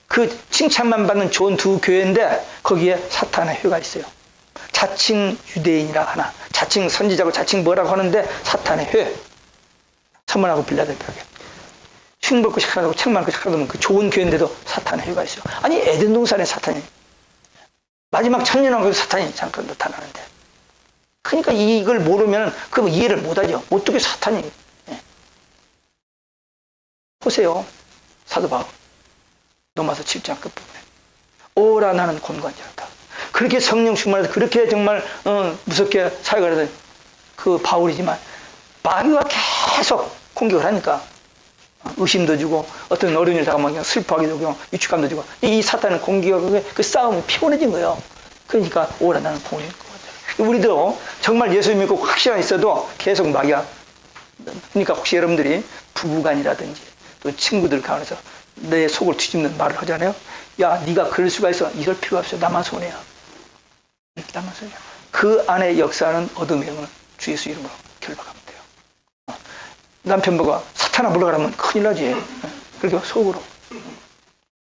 그 칭찬만 받는 좋은 두 교회인데 거기에 사탄의 회가 있어요. 자칭 유대인이라 하나 자칭 선지자고 자칭 뭐라고 하는데 사탄의 회. 서문하고 빌라델피아 교회 흉볼 것이 하나도 책 많고 하나도 그 좋은 교회인데도 사탄의 회가 있어요. 아니 에덴 동산에 사탄이 마지막 천년왕국에 사탄이 잠깐 나타나는데 그러니까 이걸 모르면 그 이해를 못하죠. 어떻게 사탄이 보세요. 사도 바울 로마서 7장 끝부분에 오라 나는 곤고한자다. 그렇게 성령 충만해서 그렇게 정말 무섭게 사역을 하던 그 바울이지만 마귀가 계속 공격을 하니까 의심도 주고 어떤 어려운 일 당하면 그냥 슬퍼하기도 하고 위축감도 주고 이 사탄은 공격에 그 싸움이 피곤해진 거예요. 그러니까 오라 나는 곤고한자다. 우리도 정말 예수 믿고 확신이 있어도 계속 마귀가 그러니까 혹시 여러분들이 부부간이라든지 또 친구들 가운데서 내 속을 뒤집는 말을 하잖아요. 야, 네가 그럴 수가 있어. 이럴 필요가 없어. 나만 손해야. 나만 손해야. 그 안에 역사하는 어둠의 영을 주 예수 이름으로 결박하면 돼요. 남편보고 사탄아 물러가라면 큰일 나지. 그렇게 속으로.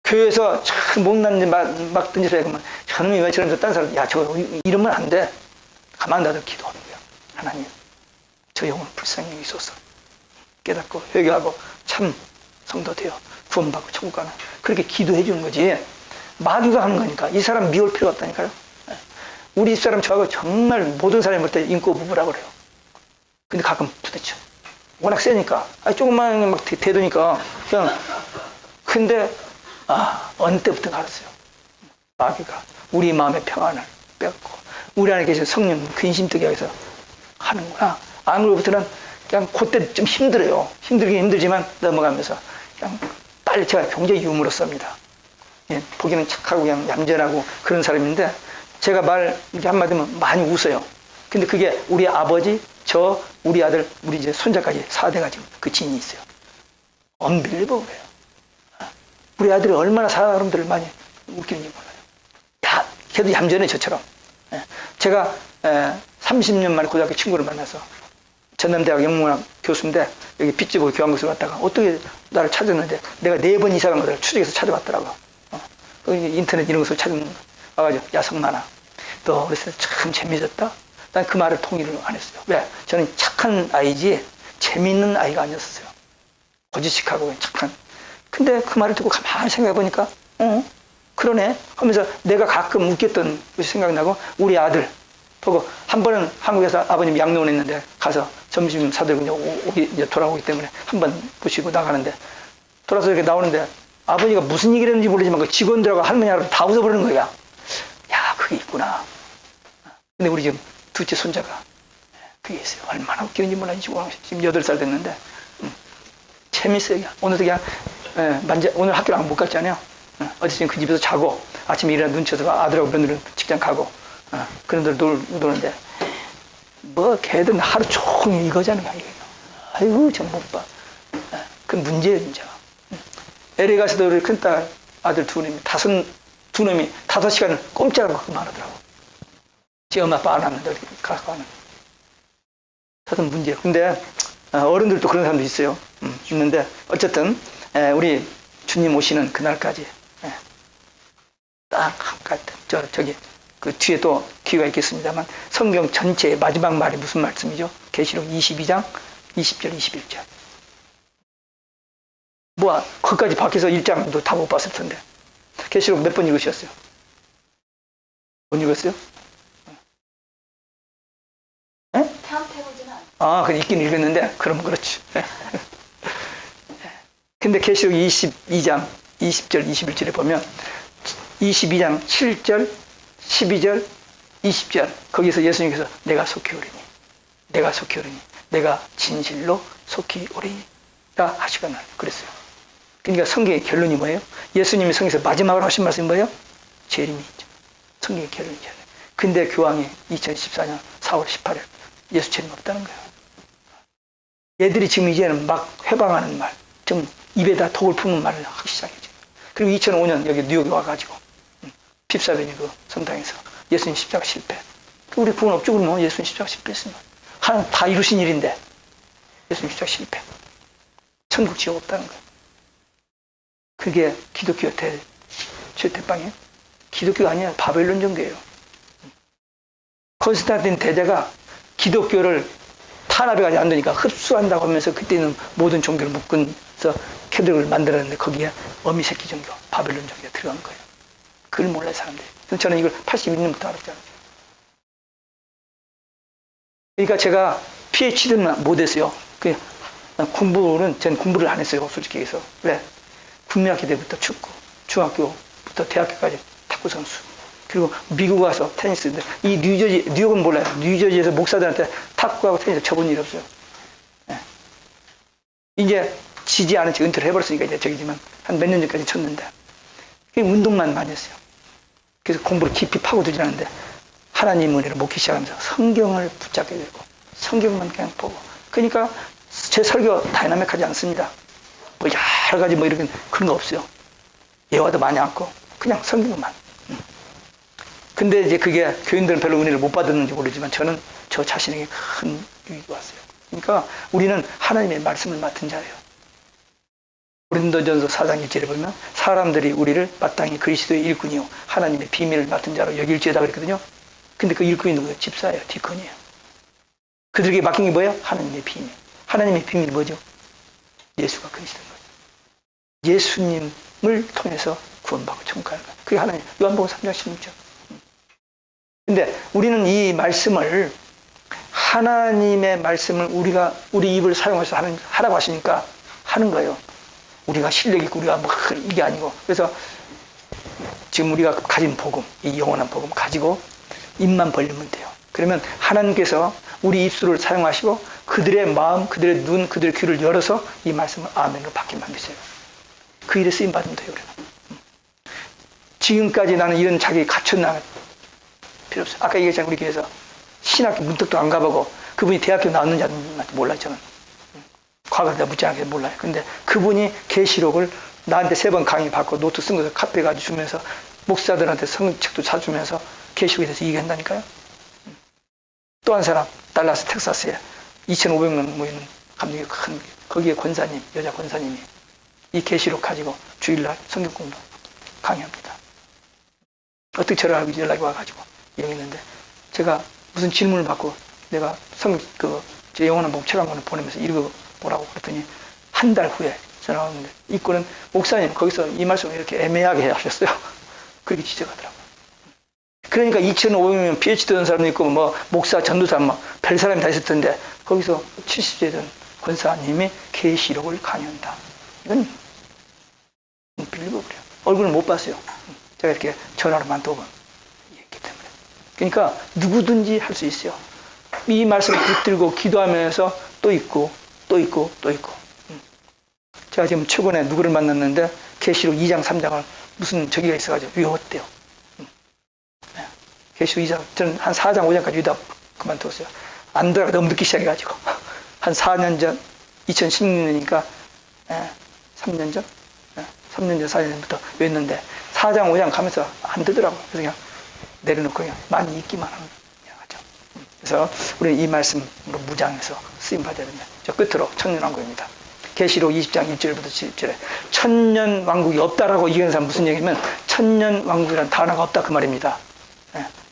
교회에서 참 못난 일 막 던지라 그러면 저놈이 왜 저러면서 딴 사람 야, 저거 이러면 안 돼. 가만 놔둬 기도하는 거야. 하나님, 저 영혼을 불쌍히 여기소서. 깨닫고 회개하고 참 성도 되어 구원받고 천국 가는 그렇게 기도해 주는 거지. 마귀가 하는 거니까 이 사람 미울 필요가 없다니까요. 우리 집사람 저하고 정말 모든 사람이 볼 때 인고 부부라고 그래요. 근데 가끔 부딪혀. 워낙 세니까 조금만 막 대두니까 그냥 근데 어느 때부터 알았어요. 마귀가 우리 마음의 평안을 뺏고 우리 안에 계신 성령 근심뜨게 해서 하는구나. 안 그러고부터는 그냥 그때 좀 힘들어요. 힘들긴 힘들지만 넘어가면서 그냥 빨리 제가 굉장히 유머러스합니다. 예, 보기는 착하고 그냥 얌전하고 그런 사람인데 제가 말 이렇게 한마디면 많이 웃어요. 근데 그게 우리 아버지, 저, 우리 아들, 우리 이제 손자까지 4대가 지금 그 진이 있어요. 언빌리버블해요. 우리 아들이 얼마나 사람들을 많이 웃기는지 몰라요. 다 걔도 얌전해 저처럼. 예, 제가 30년 만에 고등학교 친구를 만나서 전남대학 영문학 교수인데 여기 빚지고 교환교수를 갔다가 어떻게 나를 찾았는데 내가 4번 이사 간 거를 추적해서 찾아봤더라고. 인터넷 이런 것을 찾은 와가지고 야 성만아 너 어렸을 때 참 재미졌다. 난 그 말을 동의를 안 했어요. 왜? 저는 착한 아이지 재미있는 아이가 아니었어요. 고지식하고 착한. 근데 그 말을 듣고 가만히 생각해 보니까 그러네 하면서 내가 가끔 웃겼던 것이 생각나고 우리 아들 보고 한 번은 한국에서 아버님 양로원 했는데 가서 점심 사들고 이제 돌아오기 때문에 한 번 보시고 나가는데 돌아서 이렇게 나오는데 아버지가 무슨 얘기를 했는지 모르지만 그 직원들하고 할머니 할아버지 다 웃어버리는 거야. 야 그게 있구나. 근데 우리 지금 둘째 손자가 그게 있어요. 얼마나 웃기는지 몰라요. 지금 8살 됐는데 재밌어요. 오늘도 그냥 오늘 학교를 못 갔잖아요. 어제 지금 그 집에서 자고 아침에 일어나 눈 쳐서 아들하고 며느리는 직장 가고 그런 데를 노는데 뭐 걔들은 하루 종일 이거잖아요. 아이고 전 못 봐. 그 문제예요 문제가. LA 가서도 우리 큰딸 아들 두 놈이 5시간을 꼼짝을 그만하더라고. 제 엄마 아빠 안 왔는데 가서 하는. 하여튼 문제예요. 근데 어른들도 그런 사람도 있어요. 있는데 어쨌든 우리 주님 오시는 그날까지 딱 저기 그 뒤에 또 기회가 있겠습니다만 성경 전체의 마지막 말이 무슨 말씀이죠? 계시록 22장 20절 21절. 뭐 거기까지 밖에서 1장도 다 못 봤을 텐데 계시록 몇 번 읽으셨어요? 못 읽었어요? 그 읽긴 읽었는데 그럼 그렇지. 근데 계시록 22장 20절 21절에 보면 22장 7절 12절 20절 거기서 예수님께서 내가 속히 오리니 내가 속히 오르니 내가 진실로 속히 오리라 하시거나 그랬어요. 그러니까 성경의 결론이 뭐예요? 예수님이 성경에서 마지막으로 하신 말씀이 뭐예요? 재림이 있죠. 성경의 결론이죠. 근데 교황이 2014년 4월 18일 예수 재림 없다는 거예요. 얘들이 지금 이제는 막 회방하는 말, 좀 입에다 독을 품는 말을 하기 시작했죠. 그리고 2005년 여기 뉴욕에 와가지고 핍사베니 그 성당에서 예수님 십자가 실패. 우리 부은 없죠. 그러면 예수님 십자가 실패했으면 하나님 다 이루신 일인데 예수님 십자가 실패. 천국 지옥 없다는 거예요. 그게 기독교 최대빵이에요. 기독교가 아니라 바벨론 종교예요. 콘스탄틴 대제가 기독교를 탄압이 안 되니까 흡수한다고 하면서 그때는 모든 종교를 묶어서 캐드를 만들었는데 거기에 어미 새끼 종교, 바벨론 종교가 들어간 거예요. 그걸 몰라요, 사람들이. 저는 이걸 81년부터 알았잖아요. 그러니까 제가 PhD는 못했어요. 전 공부를 안 했어요, 솔직히 해서. 왜? 국민학교 때부터 축구, 중학교부터 대학교까지 탁구 선수. 그리고 미국 와서 테니스인데, 뉴욕은 몰라요. 뉴저지에서 목사들한테 탁구하고 테니스 쳐본 일 없어요. 네. 이제 지지 않은 채 은퇴를 해버렸으니까 이제 저기지만 한 몇 년 전까지 쳤는데, 운동만 많이 했어요. 그래서 공부를 깊이 파고들지 않는데, 하나님 은혜를 먹기 시작하면서 성경을 붙잡게 되고, 성경만 그냥 보고. 그러니까 제 설교 다이나믹하지 않습니다. 뭐 여러 가지 뭐 이런 그런 거 없어요. 예화도 많이 않고, 그냥 성경만. 근데 이제 그게 교인들은 별로 은혜를 못 받았는지 모르지만 저는 저 자신에게 큰 유익이 왔어요. 그러니까 우리는 하나님의 말씀을 맡은 자예요. 고린도전서 4장 1절에 보면 사람들이 우리를 마땅히 그리스도의 일꾼이요 하나님의 비밀을 맡은 자로 여길지어다 그랬거든요. 근데 그 일꾼이 누구예요? 집사예요. 디콘이에요. 그들에게 맡긴 게 뭐예요? 하나님의 비밀. 하나님의 비밀이 뭐죠? 예수가 그리스도인 거예요. 예수님을 통해서 구원받고 천국 가는 거예요. 그게 하나님. 요한복음 3장 16절. 근데 우리는 이 말씀을 하나님의 말씀을 우리 입을 사용해서 하라고 하시니까 하는 거예요. 우리가 실력 있고 우리가 뭐 이게 아니고. 그래서 지금 우리가 가진 복음, 이 영원한 복음 가지고 입만 벌리면 돼요. 그러면 하나님께서 우리 입술을 사용하시고 그들의 마음, 그들의 눈, 그들의 귀를 열어서 이 말씀을 아멘으로 받게 만드세요. 그 일에 쓰임 받으면 돼요. 우리는. 지금까지 나는 이런 자격이 갖췄나 필요 없어요. 아까 얘기했잖아요. 우리 교회에서 신학교 문턱도 안 가보고 그분이 대학교 나왔는지 안 나왔는지 몰라요. 저는 과거에 내가 묻지 않게 몰라요. 근데 그분이 계시록을 나한테 3번 강의 받고 노트 쓴 것을 카페 가지고 주면서 목사들한테 성책도 사주면서 계시록에 대해서 얘기한다니까요. 또 한 사람 달라스 텍사스에 2,500명 모이는 감독이 큰 거기에 권사님, 여자 권사님이 이 계시록 가지고 주일날 성경 공부 강의합니다. 어떻게 저를 알고 연락이 와가지고 얘기했는데 제가 무슨 질문을 받고 내가 제 영원한 복음 책 한 권을 보내면서 읽어보라고 그랬더니 한 달 후에 전화가 왔는데 이거는 목사님 거기서 이 말씀을 이렇게 애매하게 하셨어요. 그렇게 지적하더라고요. 그러니까 2,500명 PhD 된 사람도 있고 뭐 목사, 전도사 뭐 별 사람이 다 있을 텐데 거기서 70세 된 권사님이 계시록을 강의한다. 이건 빌리고 그래요. 얼굴을 못 봤어요. 제가 이렇게 전화로만 두 번 얘기했기 때문에. 그러니까 누구든지 할 수 있어요. 이 말씀을 붙들고 기도하면서 또 있고 또 있고 또 있고. 제가 지금 최근에 누구를 만났는데 계시록 2장 3장을 무슨 저기가 있어가지고 외웠대요. 계시록 2장 저는 한 4장 5장까지 읽다 그만두었어요. 안 들어가 너무 늦기 시작해가지고 한 4년 전 2016년이니까 3년 전 3년 전 4년 전부터 외웠는데 4장 5장 가면서 안 되더라고요. 그래서 그냥 내려놓고 그냥 많이 읽기만 하는 거죠. 그래서 우리는 이 말씀으로 무장해서 쓰임받아야 됩니다. 저 끝으로 천년왕국입니다. 계시록 20장 1절부터 7절에 천년왕국이 없다라고 얘기하는 사람 무슨 얘기냐면 천년왕국이라는 단어가 없다 그 말입니다.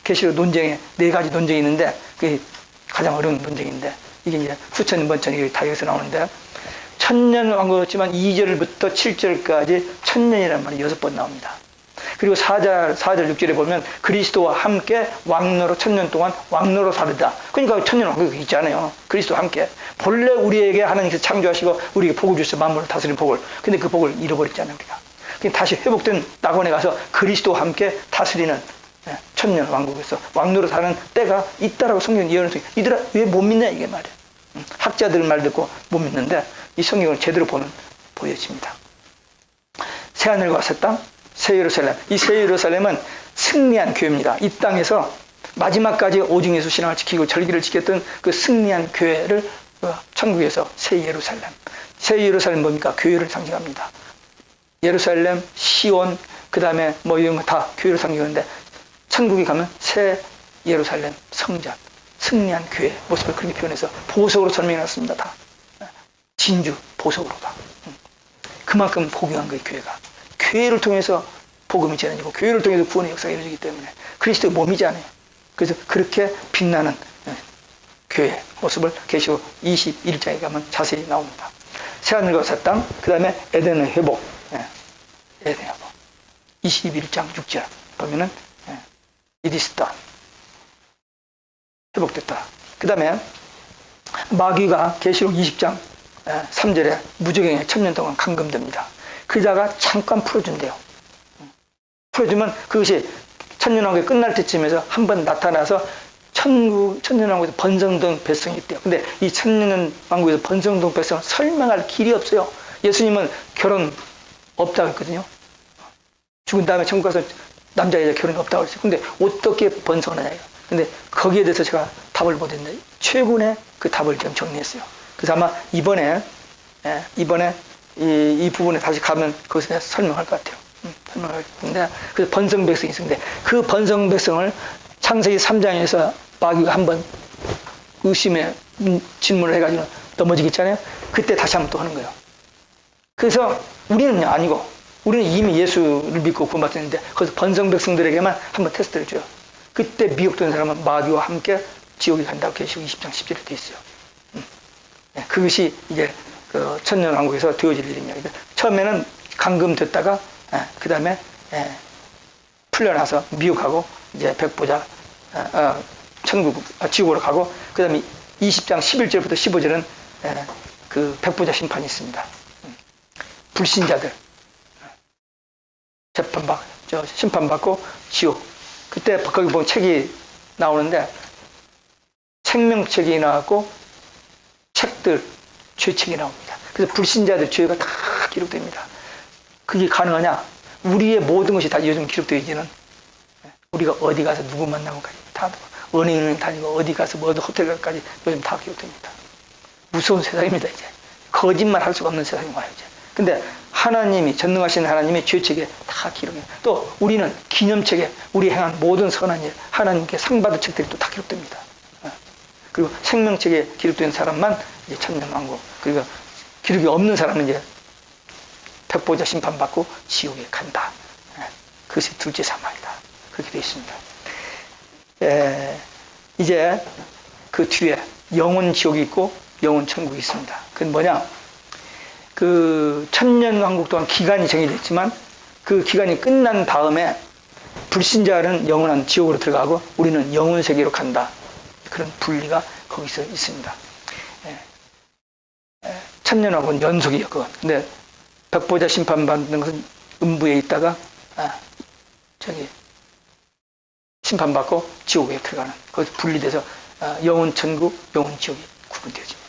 계시록 논쟁에 4가지 논쟁이 있는데 그게 가장 어려운 논쟁인데 이게 이제 후천, 번천 다 여기서 나오는데 천년왕국이었지만 2절부터 7절까지 천년이라는 말이 6번 나옵니다. 그리고 4절 6절에 보면 그리스도와 함께 왕노로 천년 동안 왕노로 사르다. 그러니까 천년왕국이 있잖아요. 그리스도와 함께. 본래 우리에게 하나님께서 창조하시고 우리에게 복을 주셔서 만물을 다스리는 복을. 근데 그 복을 잃어버렸잖아요. 우리가. 다시 회복된 낙원에 가서 그리스도와 함께 다스리는 천년 왕국에서 왕노로 사는 때가 있다라고 성경이 예언해서 이들아 왜 못 믿냐 이게 말이야. 학자들 말 듣고 못 믿는데 이 성경을 제대로 보면 보여집니다. 새하늘과 새 땅, 새 예루살렘. 이 새 예루살렘은 승리한 교회입니다. 이 땅에서 마지막까지 오직 예수 신앙을 지키고 절기를 지켰던 그 승리한 교회를 천국에서 새 예루살렘. 새 예루살렘 뭡니까? 교회를 상징합니다. 예루살렘, 시온, 그 다음에 뭐 이런 거 다 교회를 상징하는데 천국에 가면 새 예루살렘 성전, 승리한 교회 모습을 그렇게 표현해서 보석으로 설명해놨습니다. 다 진주 보석으로다. 그만큼 복용한 거예요. 교회가 교회를 통해서 복음이 전해지고 교회를 통해서 구원의 역사가 이루어지기 때문에 그리스도의 몸이잖아요. 그래서 그렇게 빛나는 교회 모습을 계시록 21장에 가면 자세히 나옵니다. 새하늘과 새 땅, 그 다음에 에덴의 회복, 에덴의 회복. 21장 6절 보면은 It is done. 회복됐다. 그 다음에 마귀가 계시록 20장 3절에 무저갱에 천년 동안 감금됩니다. 그 자가 잠깐 풀어준대요. 풀어주면 그것이 천년왕국이 끝날 때쯤에서 한번 나타나서 천년왕국에서 번성동 백성이 있대요. 근데 이 천년왕국에서 번성동 백성은 설명할 길이 없어요. 예수님은 결혼 없다고 했거든요. 죽은 다음에 천국 가서 남자 여자 결혼 없다고 했어요. 근데 어떻게 번성을 하냐. 근데 거기에 대해서 제가 답을 못 했는데 최근에 그 답을 좀 정리했어요. 그래서 아마 이번에 이 부분에 다시 가면 그것에 대해서 설명할 것 같아요. 설명할 건데 그래서 번성 백성이 있었는데 그 번성 백성을 창세기 3장에서 마귀가 한번 의심의 질문을 해가지고 넘어지겠잖아요. 그때 다시 한번 또 하는 거예요. 그래서 우리는요 아니고 우리는 이미 예수를 믿고 구원받았는데 거기서 번성 백성들에게만 한번 테스트를 줘요. 그때 미혹된 사람은 마귀와 함께 지옥에 간다고 계시록 20장 10절에 되어 있어요. 그것이 이제 그 천년왕국에서 되어질 일입니다. 그러니까 처음에는 감금됐다가 그 다음에 풀려나서 미혹하고 이제 백보자 지옥으로 가고 그 다음에 20장 11절부터 15절은 그 백보자 심판이 있습니다. 불신자들 심판받고 지옥. 그때 거기 보면 책이 나오는데 생명책이 나왔고 책들 죄책이 나옵니다. 그래서 불신자들 죄가 다 기록됩니다. 그게 가능하냐? 우리의 모든 것이 다 요즘 기록되어 있지는 우리가 어디 가서 누구 만나고까지 다 은행을 다니고 어디 가서 뭐 호텔까지 요즘 다 기록됩니다. 무서운 세상입니다. 이제 거짓말 할 수가 없는 세상이 와요. 이제. 근데 하나님이 전능하신 하나님의 죄책에 다 기록해요. 또 우리는 기념책에 우리 행한 모든 선한 일 하나님께 상 받을 책들이 또 다 기록됩니다. 그리고 생명책에 기록된 사람만 이제 천년왕국 그리고 기록이 없는 사람은 이제 백보자 심판받고 지옥에 간다. 그것이 둘째 사망이다. 그렇게 되어 있습니다. 이제 그 뒤에 영혼 지옥이 있고 영혼 천국이 있습니다. 그건 뭐냐? 그 천년왕국 동안 기간이 정해졌지만 그 기간이 끝난 다음에 불신자는 영원한 지옥으로 들어가고 우리는 영혼 세계로 간다. 그런 분리가 거기서 있습니다. 천년왕국은 연속이에요. 그건. 근데 백보자 심판받는 것은 음부에 있다가 심판받고 지옥에 들어가는 거기서 분리돼서 영혼 천국, 영혼 지옥이 구분되어집니다.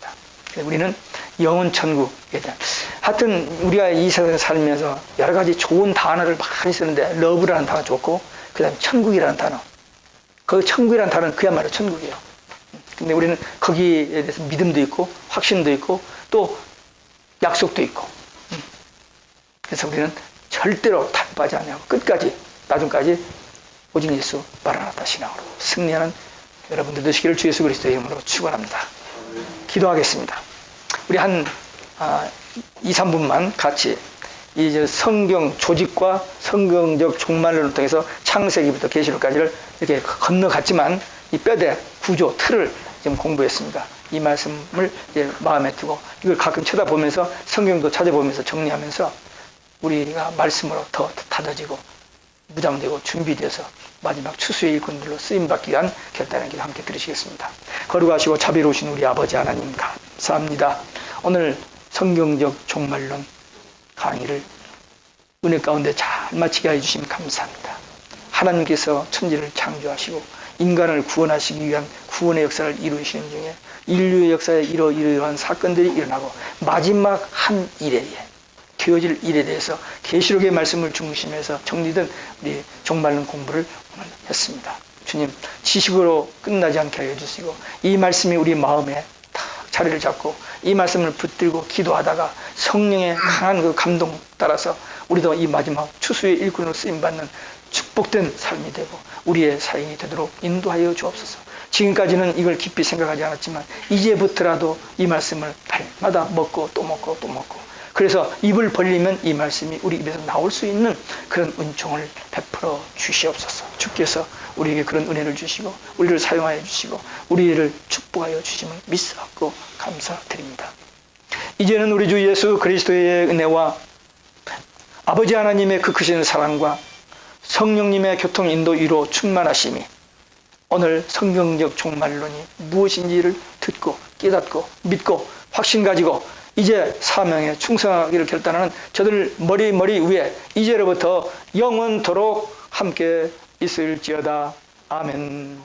우리는 영혼 천국에 대한 하여튼 우리가 이 세상에 살면서 여러 가지 좋은 단어를 많이 쓰는데 러브라는 단어 좋고 그 다음에 천국이라는 단어 그 천국이라는 단어는 그야말로 천국이에요. 근데 우리는 거기에 대해서 믿음도 있고 확신도 있고 또 약속도 있고 그래서 우리는 절대로 탈바지 않냐고 끝까지 나중까지 오직 예수 마라나타 신앙으로 승리하는 여러분들 되시기를 주 예수 그리스도의 이름으로 축원합니다. 기도하겠습니다. 우리 한 2, 3분만 같이 이 성경 조직과 성경적 종말론을 통해서 창세기부터 계시록까지를 이렇게 건너갔지만 이 뼈대 구조 틀을 지금 공부했습니다. 이 말씀을 이제 마음에 두고 이걸 가끔 쳐다보면서 성경도 찾아보면서 정리하면서 우리가 말씀으로 더 다져지고 무장되고 준비돼서 마지막 추수의 일꾼들로 쓰임받기 위한 결단의 길 함께 들으시겠습니다. 거룩하시고 자비로우신 우리 아버지 하나님 감사합니다. 오늘 성경적 종말론 강의를 은혜 가운데 잘 마치게 해주시면 감사합니다. 하나님께서 천지를 창조하시고 인간을 구원하시기 위한 구원의 역사를 이루시는 중에 인류의 역사에 이러이러한 사건들이 일어나고 마지막 한 일에 되어질 일에 대해서 계시록의 말씀을 중심해서 정리된 우리 종말론 공부를 오늘 했습니다. 주님, 지식으로 끝나지 않게 하여 주시고 이 말씀이 우리 마음에 딱 자리를 잡고 이 말씀을 붙들고 기도하다가 성령의 강한 그 감동 따라서 우리도 이 마지막 추수의 일꾼으로 쓰임받는 축복된 삶이 되고 우리의 삶이 되도록 인도하여 주옵소서. 지금까지는 이걸 깊이 생각하지 않았지만 이제부터라도 이 말씀을 날마다 먹고 또 먹고 또 먹고, 그래서 입을 벌리면 이 말씀이 우리 입에서 나올 수 있는 그런 은총을 베풀어 주시옵소서. 주께서 우리에게 그런 은혜를 주시고 우리를 사용하여 주시고 우리를 축복하여 주심을 믿사옵고 감사드립니다. 이제는 우리 주 예수 그리스도의 은혜와 아버지 하나님의 그 크신 사랑과 성령님의 교통 인도위로 충만하심이 오늘 성경적 종말론이 무엇인지를 듣고 깨닫고 믿고 확신 가지고 이제 사명에 충성하기를 결단하는 저들 머리 위에 이제로부터 영원토록 함께 있을지어다. 아멘.